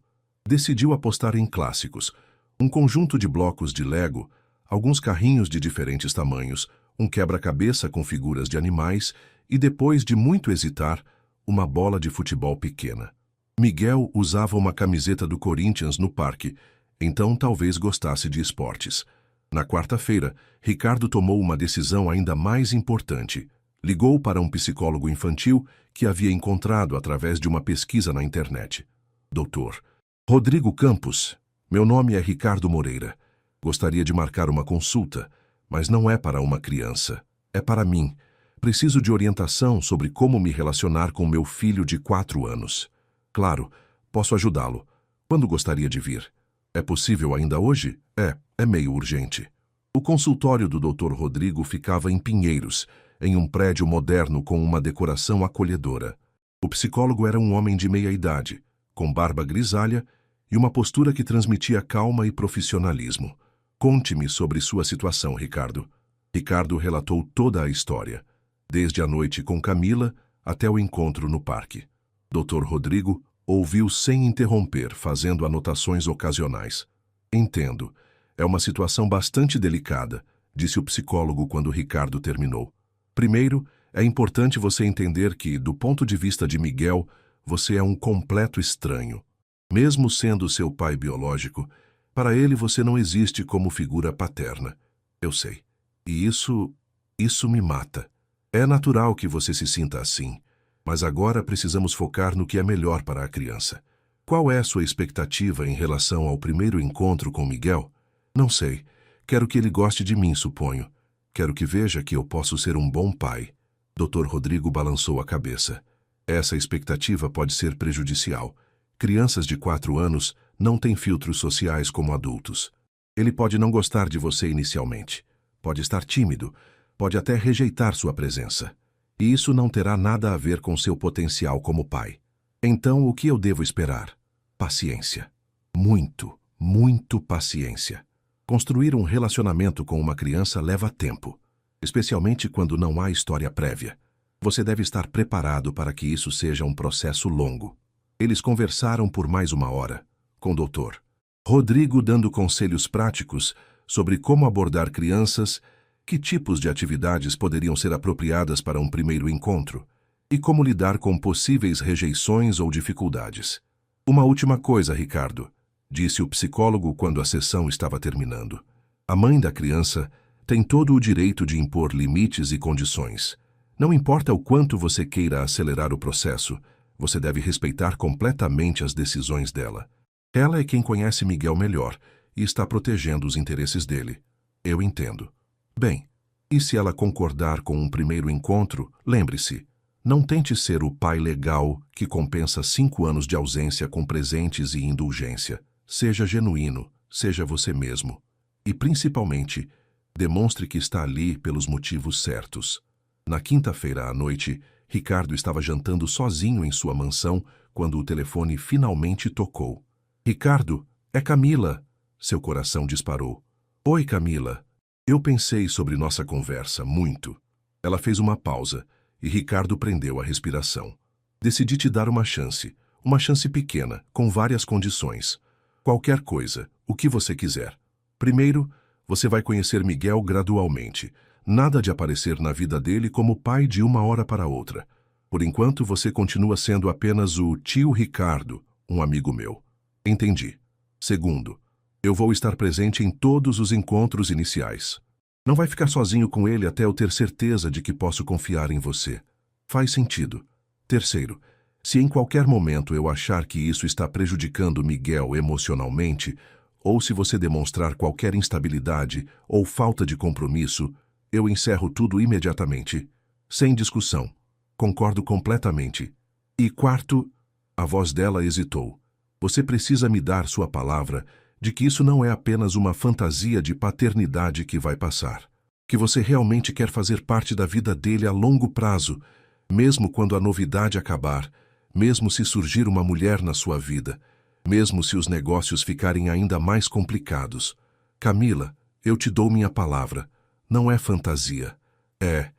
Decidiu apostar em clássicos. Um conjunto de blocos de Lego, alguns carrinhos de diferentes tamanhos, um quebra-cabeça com figuras de animais e, depois de muito hesitar, uma bola de futebol pequena. Miguel usava uma camiseta do Corinthians no parque, então talvez gostasse de esportes. Na quarta-feira, Ricardo tomou uma decisão ainda mais importante. Ligou para um psicólogo infantil que havia encontrado através de uma pesquisa na internet. Doutor Rodrigo Campos, meu nome é Ricardo Moreira. Gostaria de marcar uma consulta, mas não é para uma criança. É para mim. Preciso de orientação sobre como me relacionar com meu filho de 4 anos. Claro, posso ajudá-lo. Quando gostaria de vir? É possível ainda hoje? É meio urgente. O consultório do Dr. Rodrigo ficava em Pinheiros, em um prédio moderno com uma decoração acolhedora. O psicólogo era um homem de meia-idade, com barba grisalha e uma postura que transmitia calma e profissionalismo. Conte-me sobre sua situação, Ricardo. Ricardo relatou toda a história, desde a noite com Camila até o encontro no parque. Dr. Rodrigo ouviu sem interromper, fazendo anotações ocasionais. Entendo. É uma situação bastante delicada, disse o psicólogo quando Ricardo terminou. Primeiro, é importante você entender que, do ponto de vista de Miguel, você é um completo estranho. Mesmo sendo seu pai biológico, para ele você não existe como figura paterna. Eu sei. E isso me mata. É natural que você se sinta assim, mas agora precisamos focar no que é melhor para a criança. Qual é a sua expectativa em relação ao primeiro encontro com Miguel? Não sei. Quero que ele goste de mim, suponho. Quero que veja que eu posso ser um bom pai. Dr. Rodrigo balançou a cabeça. Essa expectativa pode ser prejudicial. Crianças de 4 anos não têm filtros sociais como adultos. Ele pode não gostar de você inicialmente. Pode estar tímido. Pode até rejeitar sua presença. E isso não terá nada a ver com seu potencial como pai. Então, o que eu devo esperar? Paciência. Muito paciência. Construir um relacionamento com uma criança leva tempo, especialmente quando não há história prévia. Você deve estar preparado para que isso seja um processo longo. Eles conversaram por mais 1 hora, com o Dr. Rodrigo dando conselhos práticos sobre como abordar crianças, que tipos de atividades poderiam ser apropriadas para um primeiro encontro e como lidar com possíveis rejeições ou dificuldades. Uma última coisa, Ricardo, disse o psicólogo quando a sessão estava terminando. A mãe da criança tem todo o direito de impor limites e condições. Não importa o quanto você queira acelerar o processo, você deve respeitar completamente as decisões dela. Ela é quem conhece Miguel melhor e está protegendo os interesses dele. Eu entendo. Bem, e se ela concordar com um primeiro encontro, lembre-se, não tente ser o pai legal que compensa 5 anos de ausência com presentes e indulgência. Seja genuíno, seja você mesmo. E, principalmente, demonstre que está ali pelos motivos certos. Na quinta-feira à noite, Ricardo estava jantando sozinho em sua mansão quando o telefone finalmente tocou. Ricardo, é Camila. Seu coração disparou. Oi, Camila. Eu pensei sobre nossa conversa muito. Ela fez uma pausa e Ricardo prendeu a respiração. Decidi te dar uma chance pequena, com várias condições. Qualquer coisa, o que você quiser. Primeiro, você vai conhecer Miguel gradualmente. Nada de aparecer na vida dele como pai de 1 hora para outra. Por enquanto, você continua sendo apenas o tio Ricardo, um amigo meu. Entendi. Segundo, eu vou estar presente em todos os encontros iniciais. Não vai ficar sozinho com ele até eu ter certeza de que posso confiar em você. Faz sentido. Terceiro, se em qualquer momento eu achar que isso está prejudicando Miguel emocionalmente, ou se você demonstrar qualquer instabilidade ou falta de compromisso, eu encerro tudo imediatamente. Sem discussão. Concordo completamente. E quarto, a voz dela hesitou. Você precisa me dar sua palavra de que isso não é apenas uma fantasia de paternidade que vai passar. Que você realmente quer fazer parte da vida dele a longo prazo, mesmo quando a novidade acabar, mesmo se surgir uma mulher na sua vida, mesmo se os negócios ficarem ainda mais complicados. Camila, eu te dou minha palavra. Não é fantasia. É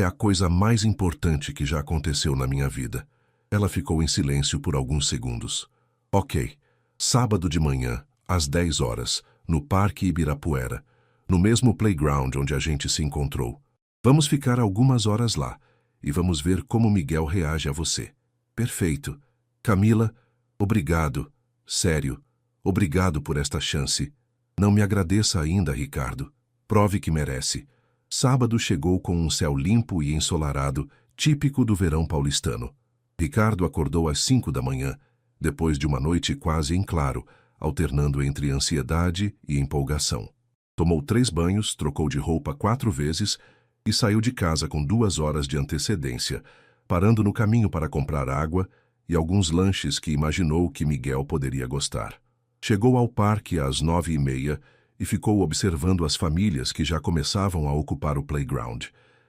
a coisa mais importante que já aconteceu na minha vida. Ela ficou em silêncio por alguns segundos. Ok. Sábado de manhã, às 10 horas, no Parque Ibirapuera, no mesmo playground onde a gente se encontrou. Vamos ficar algumas horas lá e vamos ver como Miguel reage a você. Perfeito. Camila, obrigado. Sério, obrigado por esta chance. Não me agradeça ainda, Ricardo. Prove que merece. Sábado chegou com um céu limpo e ensolarado, típico do verão paulistano. Ricardo acordou às 5 da manhã, depois de uma noite quase em claro, alternando entre ansiedade e empolgação. Tomou 3 banhos, trocou de roupa 4 vezes e saiu de casa com 2 horas de antecedência, parando no caminho para comprar água e alguns lanches que imaginou que Miguel poderia gostar. Chegou ao parque às 9h30 e ficou observando as famílias que já começavam a ocupar o playground.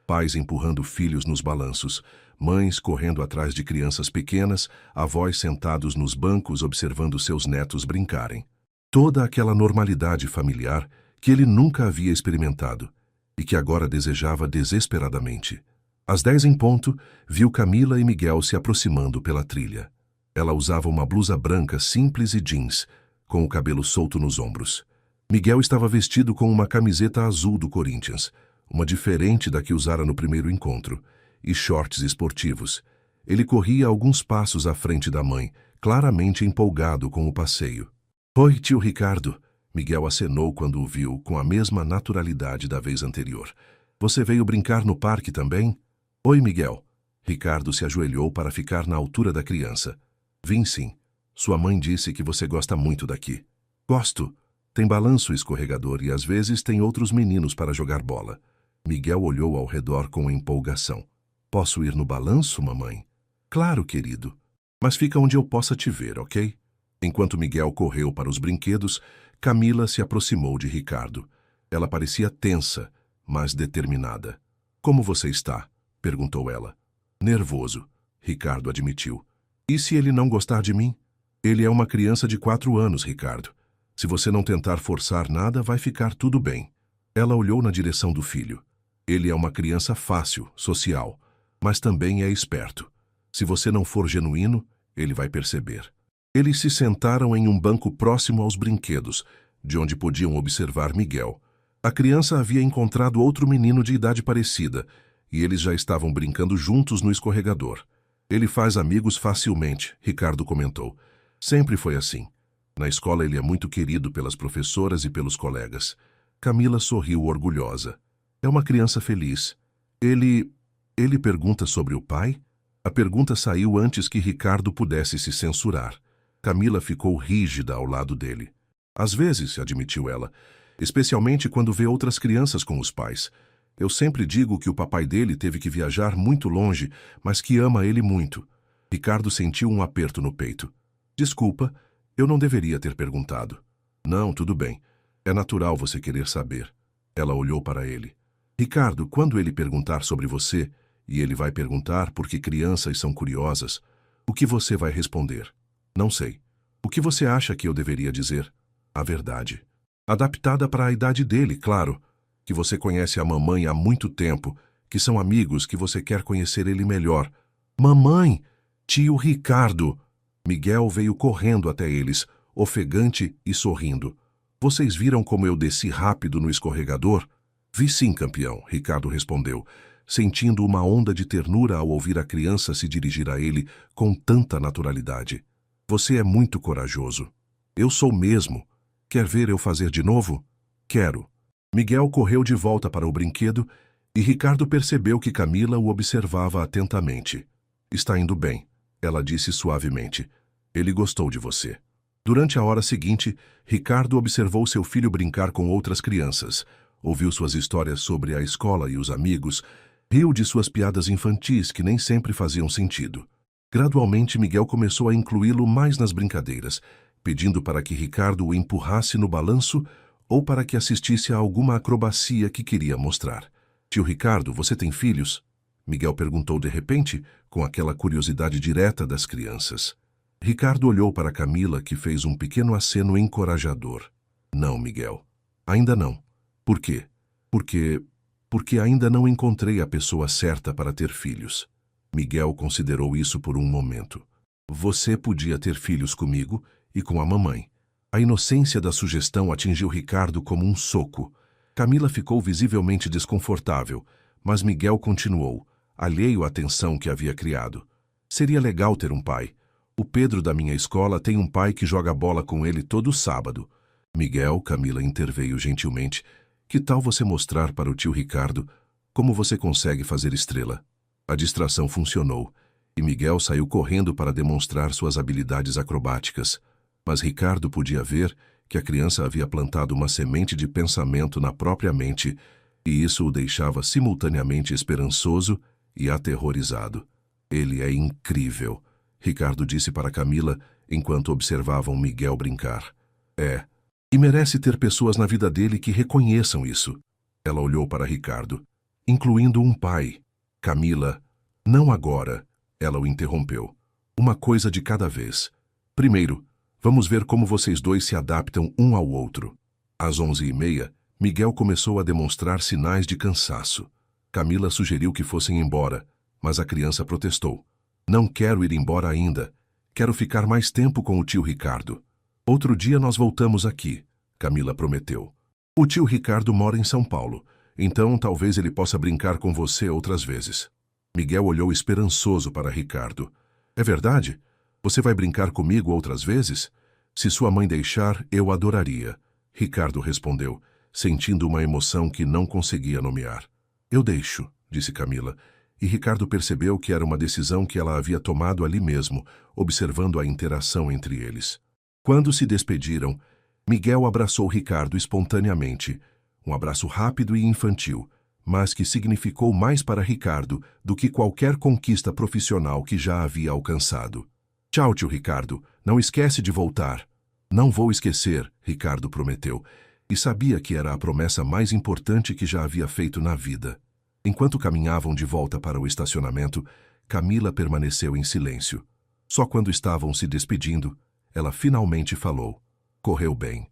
Pais empurrando filhos nos balanços, mães correndo atrás de crianças pequenas, avós sentados nos bancos observando seus netos brincarem. Toda aquela normalidade familiar que ele nunca havia experimentado e que agora desejava desesperadamente. Às 10 em ponto, viu Camila e Miguel se aproximando pela trilha. Ela usava uma blusa branca simples e jeans, com o cabelo solto nos ombros. Miguel estava vestido com uma camiseta azul do Corinthians, uma diferente da que usara no primeiro encontro, e shorts esportivos. Ele corria alguns passos à frente da mãe, claramente empolgado com o passeio. "Oi, tio Ricardo", Miguel acenou quando o viu com a mesma naturalidade da vez anterior. "Você veio brincar no parque também?" "Oi, Miguel." Ricardo se ajoelhou para ficar na altura da criança. "Vim sim. Sua mãe disse que você gosta muito daqui." "Gosto. Tem balanço escorregador e às vezes tem outros meninos para jogar bola." Miguel olhou ao redor com empolgação. "Posso ir no balanço, mamãe?" "Claro, querido. Mas fica onde eu possa te ver, ok?" Enquanto Miguel correu para os brinquedos, Camila se aproximou de Ricardo. Ela parecia tensa, mas determinada. "Como você está?" perguntou ela. "Nervoso", Ricardo admitiu. "E se ele não gostar de mim?" "Ele é uma criança de 4 anos, Ricardo. Se você não tentar forçar nada, vai ficar tudo bem." Ela olhou na direção do filho. "Ele é uma criança fácil, social, mas também é esperto. Se você não for genuíno, ele vai perceber." Eles se sentaram em um banco próximo aos brinquedos, de onde podiam observar Miguel. A criança havia encontrado outro menino de idade parecida, e eles já estavam brincando juntos no escorregador. "Ele faz amigos facilmente", Ricardo comentou. "Sempre foi assim. Na escola ele é muito querido pelas professoras e pelos colegas." Camila sorriu orgulhosa. "É uma criança feliz. Ele pergunta sobre o pai?" A pergunta saiu antes que Ricardo pudesse se censurar. Camila ficou rígida ao lado dele. "Às vezes", admitiu ela, "especialmente quando vê outras crianças com os pais. Eu sempre digo que o papai dele teve que viajar muito longe, mas que ama ele muito." Ricardo sentiu um aperto no peito. "Desculpa, eu não deveria ter perguntado." "Não, tudo bem. É natural você querer saber." Ela olhou para ele. "Ricardo, quando ele perguntar sobre você, e ele vai perguntar porque crianças são curiosas, o que você vai responder?" "Não sei. O que você acha que eu deveria dizer?" "A verdade. Adaptada para a idade dele, claro. Que você conhece a mamãe há muito tempo, que são amigos, que você quer conhecer ele melhor." "Mamãe! Tio Ricardo!" Miguel veio correndo até eles, ofegante e sorrindo. "Vocês viram como eu desci rápido no escorregador?" "Vi sim, campeão", Ricardo respondeu, sentindo uma onda de ternura ao ouvir a criança se dirigir a ele com tanta naturalidade. "Você é muito corajoso." "Eu sou mesmo. Quer ver eu fazer de novo?" "Quero." Miguel correu de volta para o brinquedo e Ricardo percebeu que Camila o observava atentamente. "Está indo bem", ela disse suavemente. "Ele gostou de você." Durante a hora seguinte, Ricardo observou seu filho brincar com outras crianças, ouviu suas histórias sobre a escola e os amigos, riu de suas piadas infantis que nem sempre faziam sentido. Gradualmente, Miguel começou a incluí-lo mais nas brincadeiras, pedindo para que Ricardo o empurrasse no balanço ou para que assistisse a alguma acrobacia que queria mostrar. "Tio Ricardo, você tem filhos?" Miguel perguntou de repente, com aquela curiosidade direta das crianças. Ricardo olhou para Camila, que fez um pequeno aceno encorajador. "Não, Miguel. Ainda não." "Por quê?" Porque ainda não encontrei a pessoa certa para ter filhos." Miguel considerou isso por um momento. "Você podia ter filhos comigo e com a mamãe." A inocência da sugestão atingiu Ricardo como um soco. Camila ficou visivelmente desconfortável, mas Miguel continuou, alheio à tensão que havia criado. "Seria legal ter um pai. O Pedro da minha escola tem um pai que joga bola com ele todo sábado." "Miguel", Camila interveio gentilmente, "que tal você mostrar para o tio Ricardo como você consegue fazer estrela?" A distração funcionou, e Miguel saiu correndo para demonstrar suas habilidades acrobáticas. Mas Ricardo podia ver que a criança havia plantado uma semente de pensamento na própria mente, e isso o deixava simultaneamente esperançoso e aterrorizado. "Ele é incrível", Ricardo disse para Camila enquanto observavam Miguel brincar. "É. E merece ter pessoas na vida dele que reconheçam isso." Ela olhou para Ricardo. incluindo um pai. Camila, não agora, ela o interrompeu. Uma coisa de cada vez. Primeiro, vamos ver como vocês dois se adaptam um ao outro. Às 11h30, Miguel começou a demonstrar sinais de cansaço. Camila sugeriu que fossem embora, mas a criança protestou. Não quero ir embora ainda. Quero ficar mais tempo com o tio Ricardo. Outro dia nós voltamos aqui, Camila prometeu. O tio Ricardo mora em São Paulo, então talvez ele possa brincar com você outras vezes. Miguel olhou esperançoso para Ricardo. É verdade? Você vai brincar comigo outras vezes? Se sua mãe deixar, eu adoraria. Ricardo respondeu, sentindo uma emoção que não conseguia nomear. Eu deixo, disse Camila, e Ricardo percebeu que era uma decisão que ela havia tomado ali mesmo, observando a interação entre eles. Quando se despediram, Miguel abraçou Ricardo espontaneamente, um abraço rápido e infantil, mas que significou mais para Ricardo do que qualquer conquista profissional que já havia alcançado. Tchau, tio Ricardo, não esquece de voltar. Não vou esquecer, Ricardo prometeu, e sabia que era a promessa mais importante que já havia feito na vida. Enquanto caminhavam de volta para o estacionamento, Camila permaneceu em silêncio. Só quando estavam se despedindo, ela finalmente falou. Correu bem.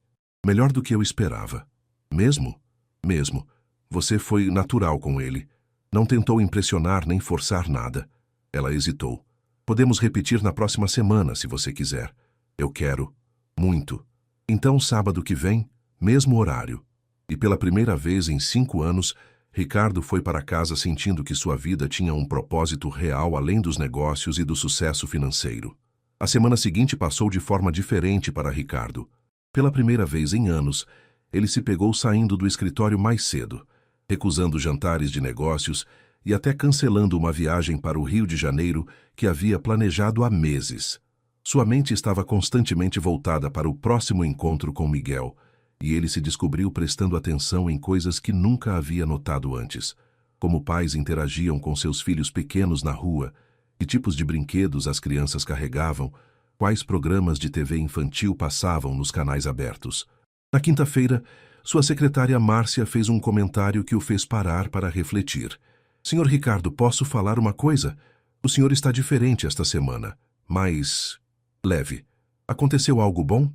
Melhor do que eu esperava. Mesmo? Mesmo. Você foi natural com ele. Não tentou impressionar nem forçar nada. Ela hesitou. Podemos repetir na próxima semana, se você quiser. Eu quero. Muito. Então, sábado que vem, mesmo horário. E pela primeira vez em 5 anos, Ricardo foi para casa sentindo que sua vida tinha um propósito real além dos negócios e do sucesso financeiro. A semana seguinte passou de forma diferente para Ricardo. Pela primeira vez em anos, ele se pegou saindo do escritório mais cedo, recusando jantares de negócios e até cancelando uma viagem para o Rio de Janeiro que havia planejado há meses. Sua mente estava constantemente voltada para o próximo encontro com Miguel, e ele se descobriu prestando atenção em coisas que nunca havia notado antes, como pais interagiam com seus filhos pequenos na rua, que tipos de brinquedos as crianças carregavam, quais programas de TV infantil passavam nos canais abertos. Na quinta-feira, sua secretária Márcia fez um comentário que o fez parar para refletir. Senhor Ricardo, posso falar uma coisa? O senhor está diferente esta semana, mas leve. Aconteceu algo bom?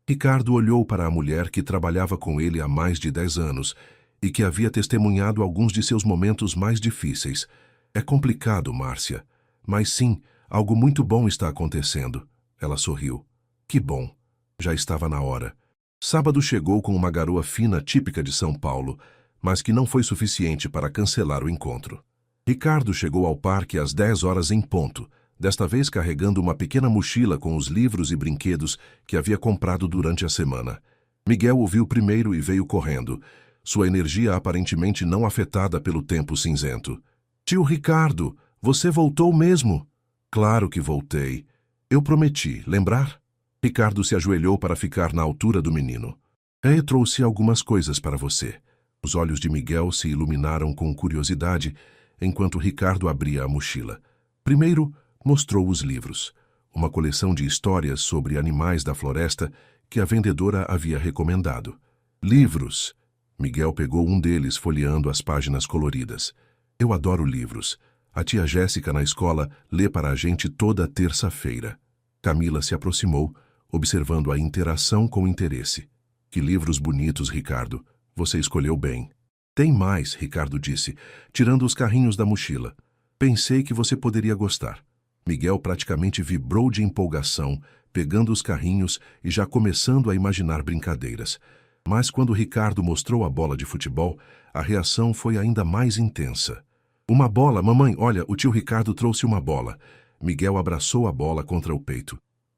Ricardo olhou para a mulher que trabalhava com ele há mais de 10 anos e que havia testemunhado alguns de seus momentos mais difíceis. É complicado, Márcia, mas sim, algo muito bom está acontecendo. Ela sorriu. Que bom. Já estava na hora. Sábado chegou com uma garoa fina típica de São Paulo, mas que não foi suficiente para cancelar o encontro. Ricardo chegou ao parque às 10 horas em ponto, desta vez carregando uma pequena mochila com os livros e brinquedos que havia comprado durante a semana. Miguel o viu primeiro e veio correndo, sua energia aparentemente não afetada pelo tempo cinzento. Tio Ricardo, você voltou mesmo? Claro que voltei. Eu prometi, lembrar? Ricardo se ajoelhou para ficar na altura do menino. Eu trouxe algumas coisas para você. Os olhos de Miguel se iluminaram com curiosidade enquanto Ricardo abria a mochila. Primeiro, mostrou os livros, uma coleção de histórias sobre animais da floresta que a vendedora havia recomendado. Livros! Miguel pegou um deles folheando as páginas coloridas. Eu adoro livros. A tia Jéssica na escola lê para a gente toda terça-feira. Camila se aproximou, observando a interação com interesse. Que livros bonitos, Ricardo. Você escolheu bem. Tem mais, Ricardo disse, tirando os carrinhos da mochila. Pensei que você poderia gostar. Miguel praticamente vibrou de empolgação, pegando os carrinhos e já começando a imaginar brincadeiras. Mas quando Ricardo mostrou a bola de futebol, a reação foi ainda mais intensa. Uma bola, mamãe, olha, o tio Ricardo trouxe uma bola. Miguel abraçou a bola contra o peito.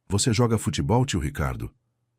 Você joga futebol, tio Ricardo?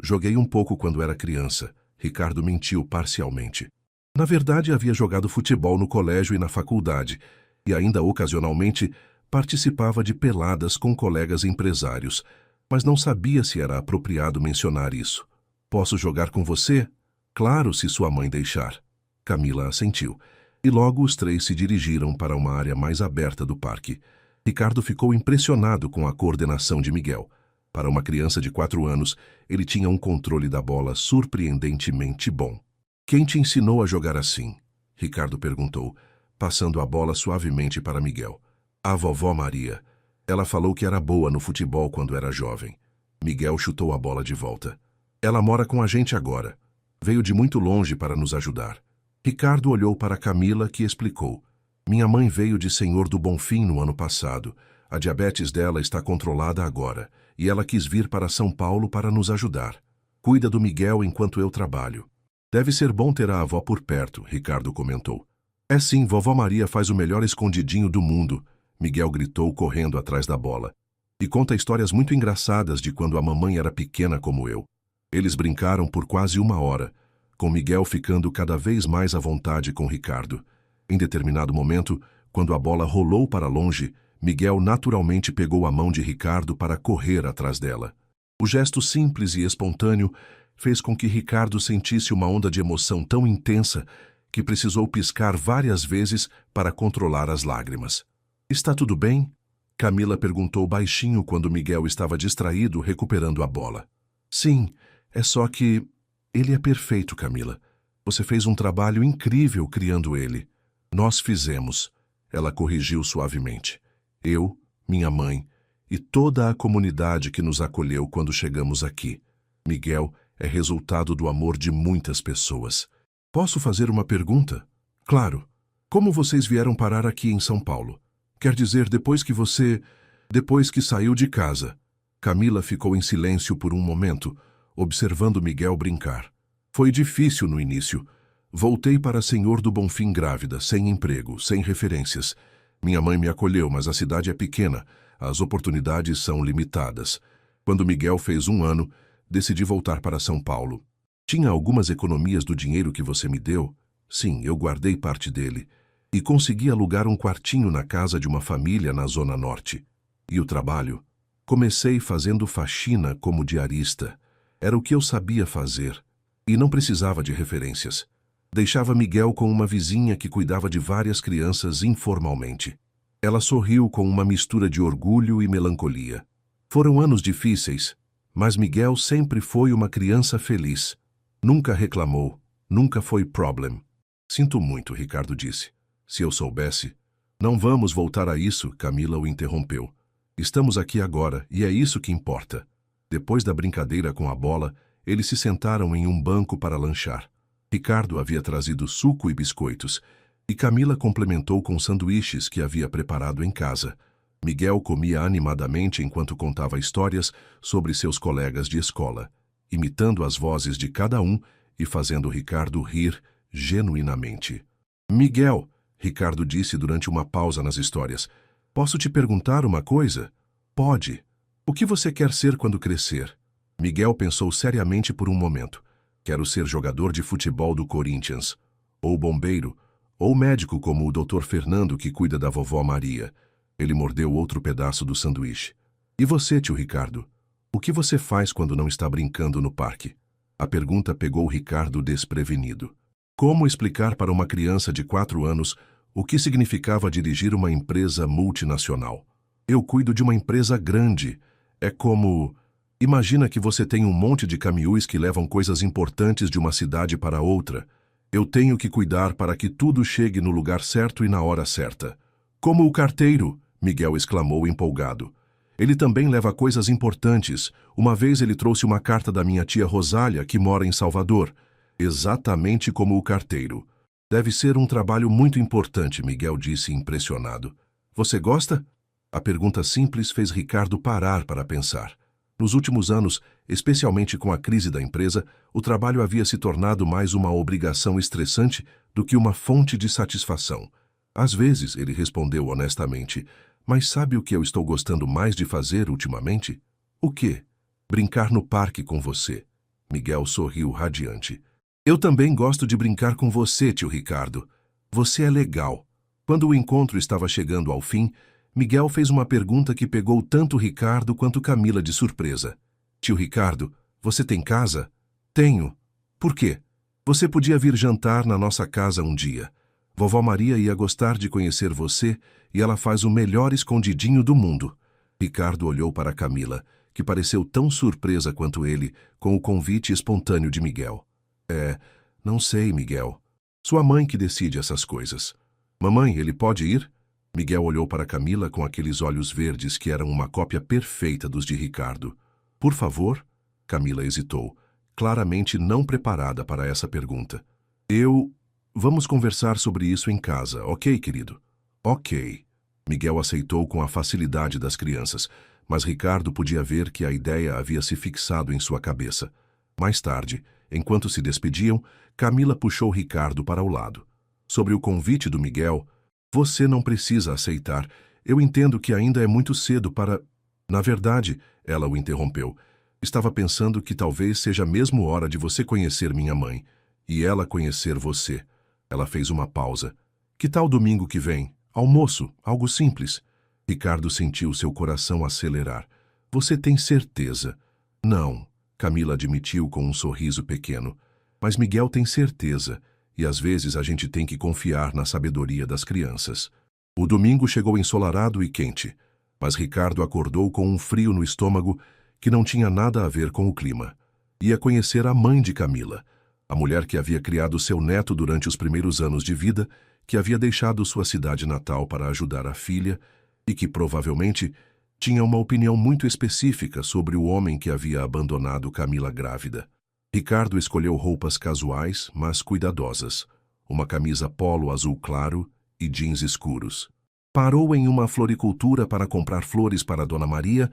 Joguei um pouco quando era criança. Ricardo mentiu parcialmente. Na verdade, havia jogado futebol no colégio e na faculdade, e ainda ocasionalmente participava de peladas com colegas empresários, mas não sabia se era apropriado mencionar isso. Posso jogar com você? Claro, se sua mãe deixar. Camila assentiu, e logo os três se dirigiram para uma área mais aberta do parque. Ricardo ficou impressionado com a coordenação de Miguel. Para uma criança de 4 anos, ele tinha um controle da bola surpreendentemente bom. Quem te ensinou a jogar assim? Ricardo perguntou, passando a bola suavemente para Miguel. A vovó Maria. Ela falou que era boa no futebol quando era jovem. Miguel chutou a bola de volta. Ela mora com a gente agora. Veio de muito longe para nos ajudar. Ricardo olhou para Camila, que explicou. Minha mãe veio de Senhor do Bonfim no ano passado. A diabetes dela está controlada agora, e ela quis vir para São Paulo para nos ajudar. Cuida do Miguel enquanto eu trabalho. Deve ser bom ter a avó por perto, Ricardo comentou. É sim, vovó Maria faz o melhor escondidinho do mundo, Miguel gritou correndo atrás da bola. E conta histórias muito engraçadas de quando a mamãe era pequena como eu. Eles brincaram por quase 1 hora, com Miguel ficando cada vez mais à vontade com Ricardo. Em determinado momento, quando a bola rolou para longe, Miguel naturalmente pegou a mão de Ricardo para correr atrás dela. O gesto simples e espontâneo fez com que Ricardo sentisse uma onda de emoção tão intensa que precisou piscar várias vezes para controlar as lágrimas. Está tudo bem? Camila perguntou baixinho quando Miguel estava distraído recuperando a bola. Sim, é só que... Ele é perfeito, Camila. Você fez um trabalho incrível criando ele. Nós fizemos. Ela corrigiu suavemente. Eu, minha mãe e toda a comunidade que nos acolheu quando chegamos aqui. Miguel é resultado do amor de muitas pessoas. Posso fazer uma pergunta? Claro. Como vocês vieram parar aqui em São Paulo? Quer dizer, depois que saiu de casa. Camila ficou em silêncio por um momento, observando Miguel brincar. Foi difícil no início. Voltei para Senhor do Bonfim grávida, sem emprego, sem referências. Minha mãe me acolheu, mas a cidade é pequena. As oportunidades são limitadas. Quando Miguel fez 1 ano, decidi voltar para São Paulo. Tinha algumas economias do dinheiro que você me deu? Sim, eu guardei parte dele. E consegui alugar um quartinho na casa de uma família na Zona Norte. E o trabalho? Comecei fazendo faxina como diarista. Era o que eu sabia fazer. E não precisava de referências. Deixava Miguel com uma vizinha que cuidava de várias crianças informalmente. Ela sorriu com uma mistura de orgulho e melancolia. Foram anos difíceis, mas Miguel sempre foi uma criança feliz. Nunca reclamou, nunca foi problem. Sinto muito, Ricardo disse. Se eu soubesse... Não vamos voltar a isso, Camila o interrompeu. Estamos aqui agora e é isso que importa. Depois da brincadeira com a bola, eles se sentaram em um banco para lanchar. Ricardo havia trazido suco e biscoitos, e Camila complementou com sanduíches que havia preparado em casa. Miguel comia animadamente enquanto contava histórias sobre seus colegas de escola, imitando as vozes de cada um e fazendo Ricardo rir genuinamente. Miguel, Ricardo disse durante uma pausa nas histórias, posso te perguntar uma coisa? Pode. O que você quer ser quando crescer? Miguel pensou seriamente por um momento. Quero ser jogador de futebol do Corinthians, ou bombeiro, ou médico como o Dr. Fernando que cuida da vovó Maria. Ele mordeu outro pedaço do sanduíche. E você, tio Ricardo? O que você faz quando não está brincando no parque? A pergunta pegou Ricardo desprevenido. Como explicar para uma criança de 4 anos o que significava dirigir uma empresa multinacional? Eu cuido de uma empresa grande. É como... Imagina que você tem um monte de caminhões que levam coisas importantes de uma cidade para outra. Eu tenho que cuidar para que tudo chegue no lugar certo e na hora certa. Como o carteiro, Miguel exclamou empolgado. Ele também leva coisas importantes. Uma vez ele trouxe uma carta da minha tia Rosália, que mora em Salvador. Exatamente como o carteiro. Deve ser um trabalho muito importante, Miguel disse impressionado. Você gosta? A pergunta simples fez Ricardo parar para pensar. Nos últimos anos, especialmente com a crise da empresa, o trabalho havia se tornado mais uma obrigação estressante do que uma fonte de satisfação. Às vezes, ele respondeu honestamente, mas sabe o que eu estou gostando mais de fazer ultimamente? O quê? Brincar no parque com você. Miguel sorriu radiante. Eu também gosto de brincar com você, tio Ricardo. Você é legal. Quando o encontro estava chegando ao fim, Miguel fez uma pergunta que pegou tanto Ricardo quanto Camila de surpresa. Tio Ricardo, você tem casa? Tenho. Por quê? Você podia vir jantar na nossa casa um dia. Vovó Maria ia gostar de conhecer você e ela faz o melhor escondidinho do mundo. Ricardo olhou para Camila, que pareceu tão surpresa quanto ele, com o convite espontâneo de Miguel. Não sei, Miguel. Sua mãe que decide essas coisas. Mamãe, ele pode ir? Miguel olhou para Camila com aqueles olhos verdes que eram uma cópia perfeita dos de Ricardo. Por favor? Camila hesitou, claramente não preparada para essa pergunta. Vamos conversar sobre isso em casa, ok, querido? Ok. Miguel aceitou com a facilidade das crianças, mas Ricardo podia ver que a ideia havia se fixado em sua cabeça. Mais tarde, enquanto se despediam, Camila puxou Ricardo para o lado. Sobre o convite do Miguel, você não precisa aceitar. Eu entendo que ainda é muito cedo para... Na verdade, ela o interrompeu. Estava pensando que talvez seja mesmo hora de você conhecer minha mãe. E ela conhecer você. Ela fez uma pausa. Que tal domingo que vem? Almoço, algo simples. Ricardo sentiu seu coração acelerar. Você tem certeza? Não, Camila admitiu com um sorriso pequeno. Mas Miguel tem certeza. E às vezes a gente tem que confiar na sabedoria das crianças. O domingo chegou ensolarado e quente, mas Ricardo acordou com um frio no estômago que não tinha nada a ver com o clima. Ia conhecer a mãe de Camila, a mulher que havia criado seu neto durante os primeiros anos de vida, que havia deixado sua cidade natal para ajudar a filha e que provavelmente tinha uma opinião muito específica sobre o homem que havia abandonado Camila grávida. Ricardo escolheu roupas casuais, mas cuidadosas. Uma camisa polo azul claro e jeans escuros. Parou em uma floricultura para comprar flores para Dona Maria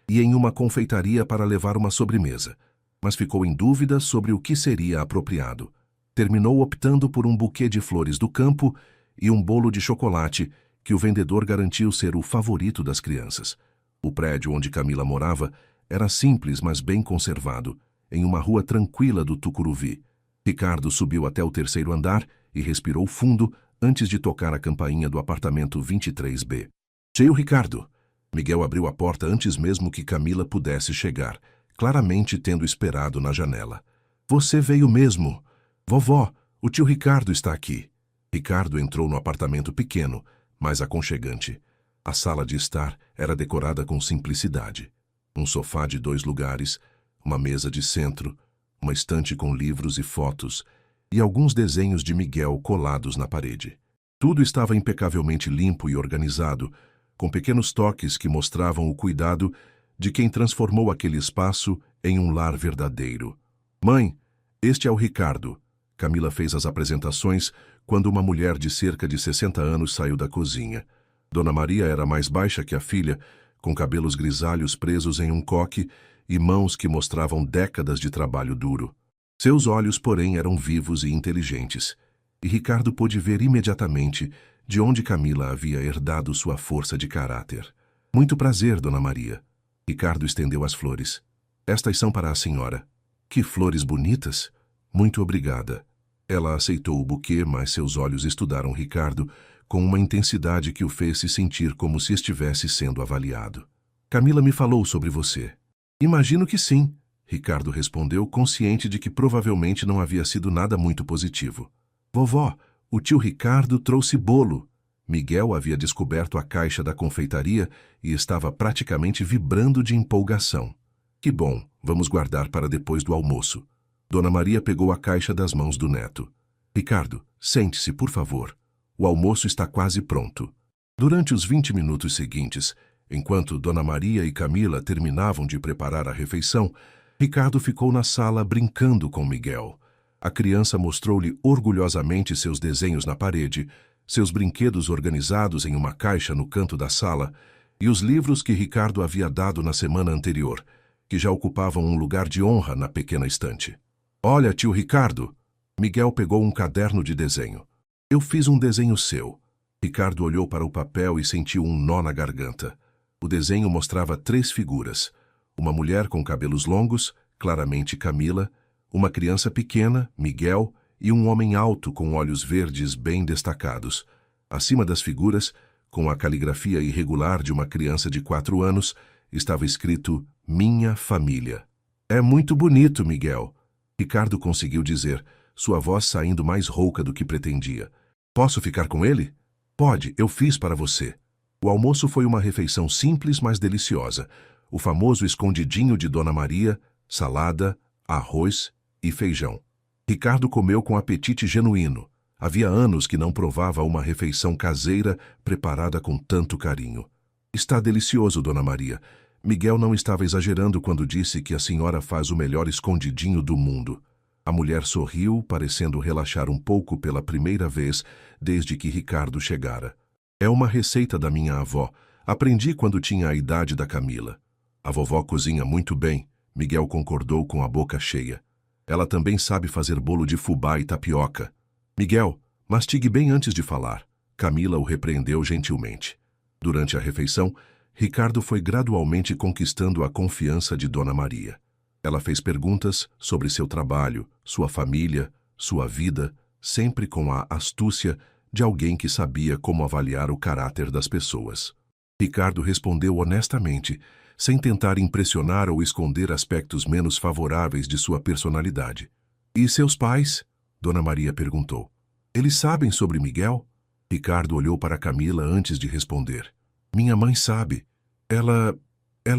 e em uma confeitaria para levar uma sobremesa, mas ficou em dúvida sobre o que seria apropriado. Terminou optando por um buquê de flores do campo e um bolo de chocolate que o vendedor garantiu ser o favorito das crianças. O prédio onde Camila morava era simples, mas bem conservado, em uma rua tranquila do Tucuruvi. Ricardo subiu até o terceiro andar e respirou fundo antes de tocar a campainha do apartamento 23B. Tio Ricardo. Miguel abriu a porta antes mesmo que Camila pudesse chegar, claramente tendo esperado na janela. Você veio mesmo. Vovó, o tio Ricardo está aqui. Ricardo entrou no apartamento pequeno, mas aconchegante. A sala de estar era decorada com simplicidade. Um sofá de 2 lugares, uma mesa de centro, uma estante com livros e fotos, e alguns desenhos de Miguel colados na parede. Tudo estava impecavelmente limpo e organizado, com pequenos toques que mostravam o cuidado de quem transformou aquele espaço em um lar verdadeiro. Mãe, este é o Ricardo. Camila fez as apresentações quando uma mulher de cerca de 60 anos saiu da cozinha. Dona Maria era mais baixa que a filha, com cabelos grisalhos presos em um coque e mãos que mostravam décadas de trabalho duro. Seus olhos, porém, eram vivos e inteligentes, e Ricardo pôde ver imediatamente de onde Camila havia herdado sua força de caráter. Muito prazer, Dona Maria. Ricardo estendeu as flores. Estas são para a senhora. Que flores bonitas! Muito obrigada. Ela aceitou o buquê, mas seus olhos estudaram Ricardo com uma intensidade que o fez se sentir como se estivesse sendo avaliado. Camila me falou sobre você. Imagino que sim, Ricardo respondeu, consciente de que provavelmente não havia sido nada muito positivo. Vovó, o tio Ricardo trouxe bolo. Miguel havia descoberto a caixa da confeitaria e estava praticamente vibrando de empolgação. Que bom, vamos guardar para depois do almoço. Dona Maria pegou a caixa das mãos do neto. Ricardo, sente-se, por favor. O almoço está quase pronto. Durante os 20 minutos seguintes, enquanto Dona Maria e Camila terminavam de preparar a refeição, Ricardo ficou na sala brincando com Miguel. A criança mostrou-lhe orgulhosamente seus desenhos na parede, seus brinquedos organizados em uma caixa no canto da sala e os livros que Ricardo havia dado na semana anterior, que já ocupavam um lugar de honra na pequena estante. Olha, tio Ricardo! Miguel pegou um caderno de desenho. Eu fiz um desenho seu. Ricardo olhou para o papel e sentiu um nó na garganta. O desenho mostrava 3 figuras. Uma mulher com cabelos longos, claramente Camila, uma criança pequena, Miguel, e um homem alto com olhos verdes bem destacados. Acima das figuras, com a caligrafia irregular de uma criança de 4 anos, estava escrito Minha Família. É muito bonito, Miguel. Ricardo conseguiu dizer, sua voz saindo mais rouca do que pretendia. Posso ficar com ele? Pode, eu fiz para você. O almoço foi uma refeição simples, mas deliciosa. O famoso escondidinho de Dona Maria, salada, arroz e feijão. Ricardo comeu com apetite genuíno. Havia anos que não provava uma refeição caseira preparada com tanto carinho. Está delicioso, Dona Maria. Miguel não estava exagerando quando disse que a senhora faz o melhor escondidinho do mundo. A mulher sorriu, parecendo relaxar um pouco pela primeira vez desde que Ricardo chegara. É uma receita da minha avó. Aprendi quando tinha a idade da Camila. A vovó cozinha muito bem, Miguel concordou com a boca cheia. Ela também sabe fazer bolo de fubá e tapioca. Miguel, mastigue bem antes de falar. Camila o repreendeu gentilmente. Durante a refeição, Ricardo foi gradualmente conquistando a confiança de Dona Maria. Ela fez perguntas sobre seu trabalho, sua família, sua vida, sempre com a astúcia de alguém que sabia como avaliar o caráter das pessoas. Ricardo respondeu honestamente, sem tentar impressionar ou esconder aspectos menos favoráveis de sua personalidade. E seus pais? Dona Maria perguntou. Eles sabem sobre Miguel? Ricardo olhou para Camila antes de responder. Minha mãe sabe. Ela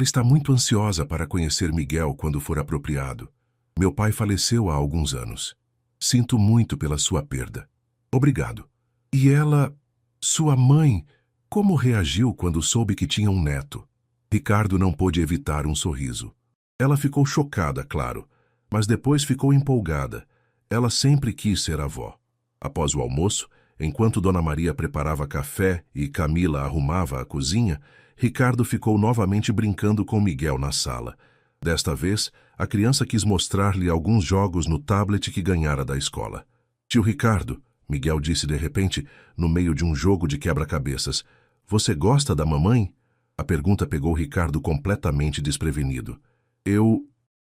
está muito ansiosa para conhecer Miguel quando for apropriado. Meu pai faleceu há alguns anos. Sinto muito pela sua perda. Obrigado. E ela, sua mãe, como reagiu quando soube que tinha um neto? Ricardo não pôde evitar um sorriso. Ela ficou chocada, claro, mas depois ficou empolgada. Ela sempre quis ser avó. Após o almoço, enquanto Dona Maria preparava café e Camila arrumava a cozinha, Ricardo ficou novamente brincando com Miguel na sala. Desta vez, a criança quis mostrar-lhe alguns jogos no tablet que ganhara da escola. Tio Ricardo, Miguel disse de repente, no meio de um jogo de quebra-cabeças, você gosta da mamãe? A pergunta pegou Ricardo completamente desprevenido.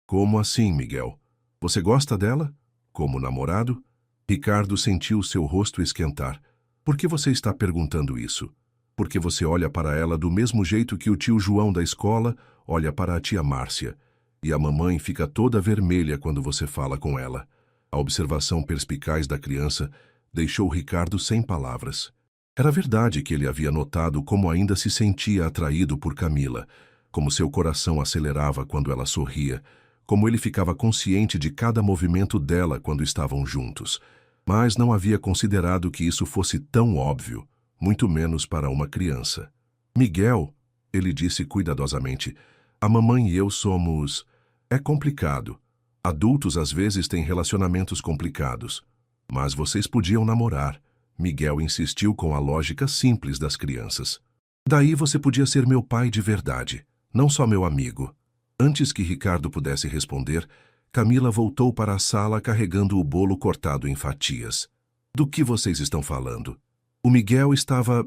Como assim, Miguel? Você gosta dela? Como namorado? Ricardo sentiu seu rosto esquentar. Por que você está perguntando isso? Porque você olha para ela do mesmo jeito que o tio João da escola olha para a tia Márcia. E a mamãe fica toda vermelha quando você fala com ela. A observação perspicaz da criança deixou Ricardo sem palavras. Era verdade que ele havia notado como ainda se sentia atraído por Camila, como seu coração acelerava quando ela sorria, como ele ficava consciente de cada movimento dela quando estavam juntos. Mas não havia considerado que isso fosse tão óbvio, muito menos para uma criança. Miguel, ele disse cuidadosamente, a mamãe e eu somos... É complicado. Adultos às vezes têm relacionamentos complicados. Mas vocês podiam namorar. Miguel insistiu com a lógica simples das crianças. Daí você podia ser meu pai de verdade, não só meu amigo. Antes que Ricardo pudesse responder, Camila voltou para a sala carregando o bolo cortado em fatias. Do que vocês estão falando? O Miguel estava...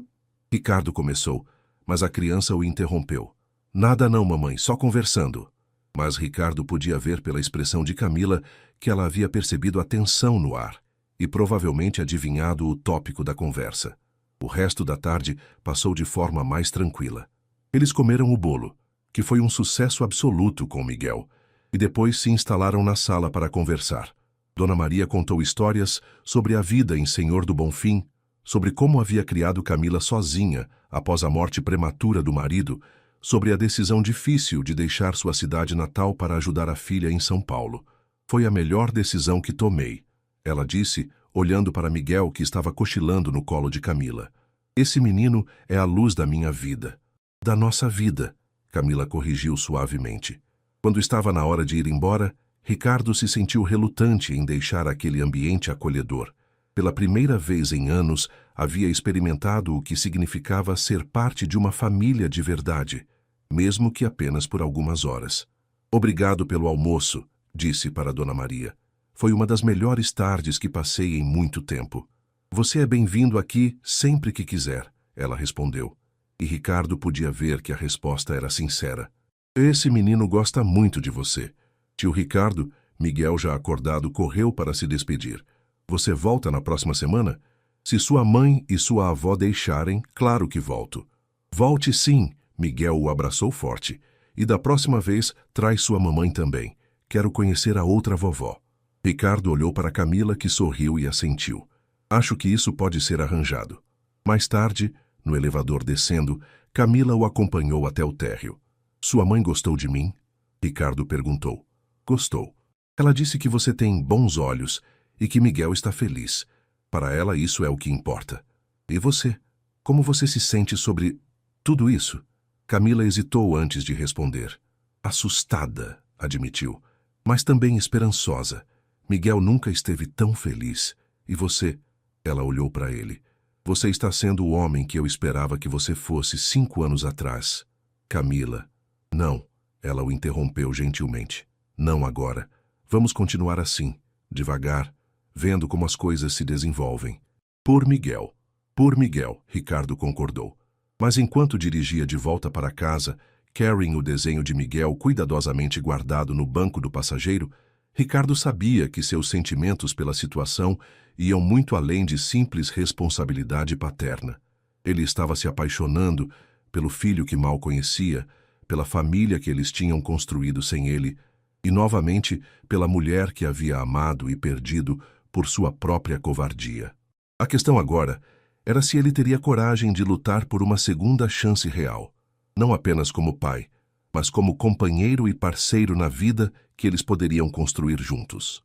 Ricardo começou, mas a criança o interrompeu. Nada não, mamãe, só conversando. Mas Ricardo podia ver pela expressão de Camila que ela havia percebido a tensão no ar e provavelmente adivinhado o tópico da conversa. O resto da tarde passou de forma mais tranquila. Eles comeram o bolo, que foi um sucesso absoluto com Miguel, e depois se instalaram na sala para conversar. Dona Maria contou histórias sobre a vida em Senhor do Bonfim, sobre como havia criado Camila sozinha após a morte prematura do marido, sobre a decisão difícil de deixar sua cidade natal para ajudar a filha em São Paulo. Foi a melhor decisão que tomei, ela disse, olhando para Miguel que estava cochilando no colo de Camila. Esse menino é a luz da minha vida. Da nossa vida, Camila corrigiu suavemente. Quando estava na hora de ir embora, Ricardo se sentiu relutante em deixar aquele ambiente acolhedor. Pela primeira vez em anos, havia experimentado o que significava ser parte de uma família de verdade, mesmo que apenas por algumas horas. Obrigado pelo almoço, disse para Dona Maria. Foi uma das melhores tardes que passei em muito tempo. Você é bem-vindo aqui sempre que quiser, ela respondeu. E Ricardo podia ver que a resposta era sincera. Esse menino gosta muito de você. Tio Ricardo, Miguel já acordado, correu para se despedir. Você volta na próxima semana? Se sua mãe e sua avó deixarem, claro que volto. Volte sim, Miguel o abraçou forte. E da próxima vez, traz sua mamãe também. Quero conhecer a outra vovó. Ricardo olhou para Camila, que sorriu e assentiu. Acho que isso pode ser arranjado. Mais tarde, no elevador descendo, Camila o acompanhou até o térreo. Sua mãe gostou de mim? Ricardo perguntou. Gostou. Ela disse que você tem bons olhos e que Miguel está feliz. Para ela, isso é o que importa. E você? Como você se sente sobre tudo isso? Camila hesitou antes de responder. Assustada, admitiu, mas também esperançosa. Miguel nunca esteve tão feliz. E você? Ela olhou para ele. Você está sendo o homem que eu esperava que você fosse 5 anos atrás. Camila. Não, ela o interrompeu gentilmente. Não agora. Vamos continuar assim, devagar, vendo como as coisas se desenvolvem. Por Miguel. Por Miguel, Ricardo concordou. Mas enquanto dirigia de volta para casa, carrying o desenho de Miguel cuidadosamente guardado no banco do passageiro, Ricardo sabia que seus sentimentos pela situação iam muito além de simples responsabilidade paterna. Ele estava se apaixonando pelo filho que mal conhecia, pela família que eles tinham construído sem ele, e novamente pela mulher que havia amado e perdido por sua própria covardia. A questão agora era se ele teria coragem de lutar por uma segunda chance real, não apenas como pai, mas como companheiro e parceiro na vida que eles poderiam construir juntos.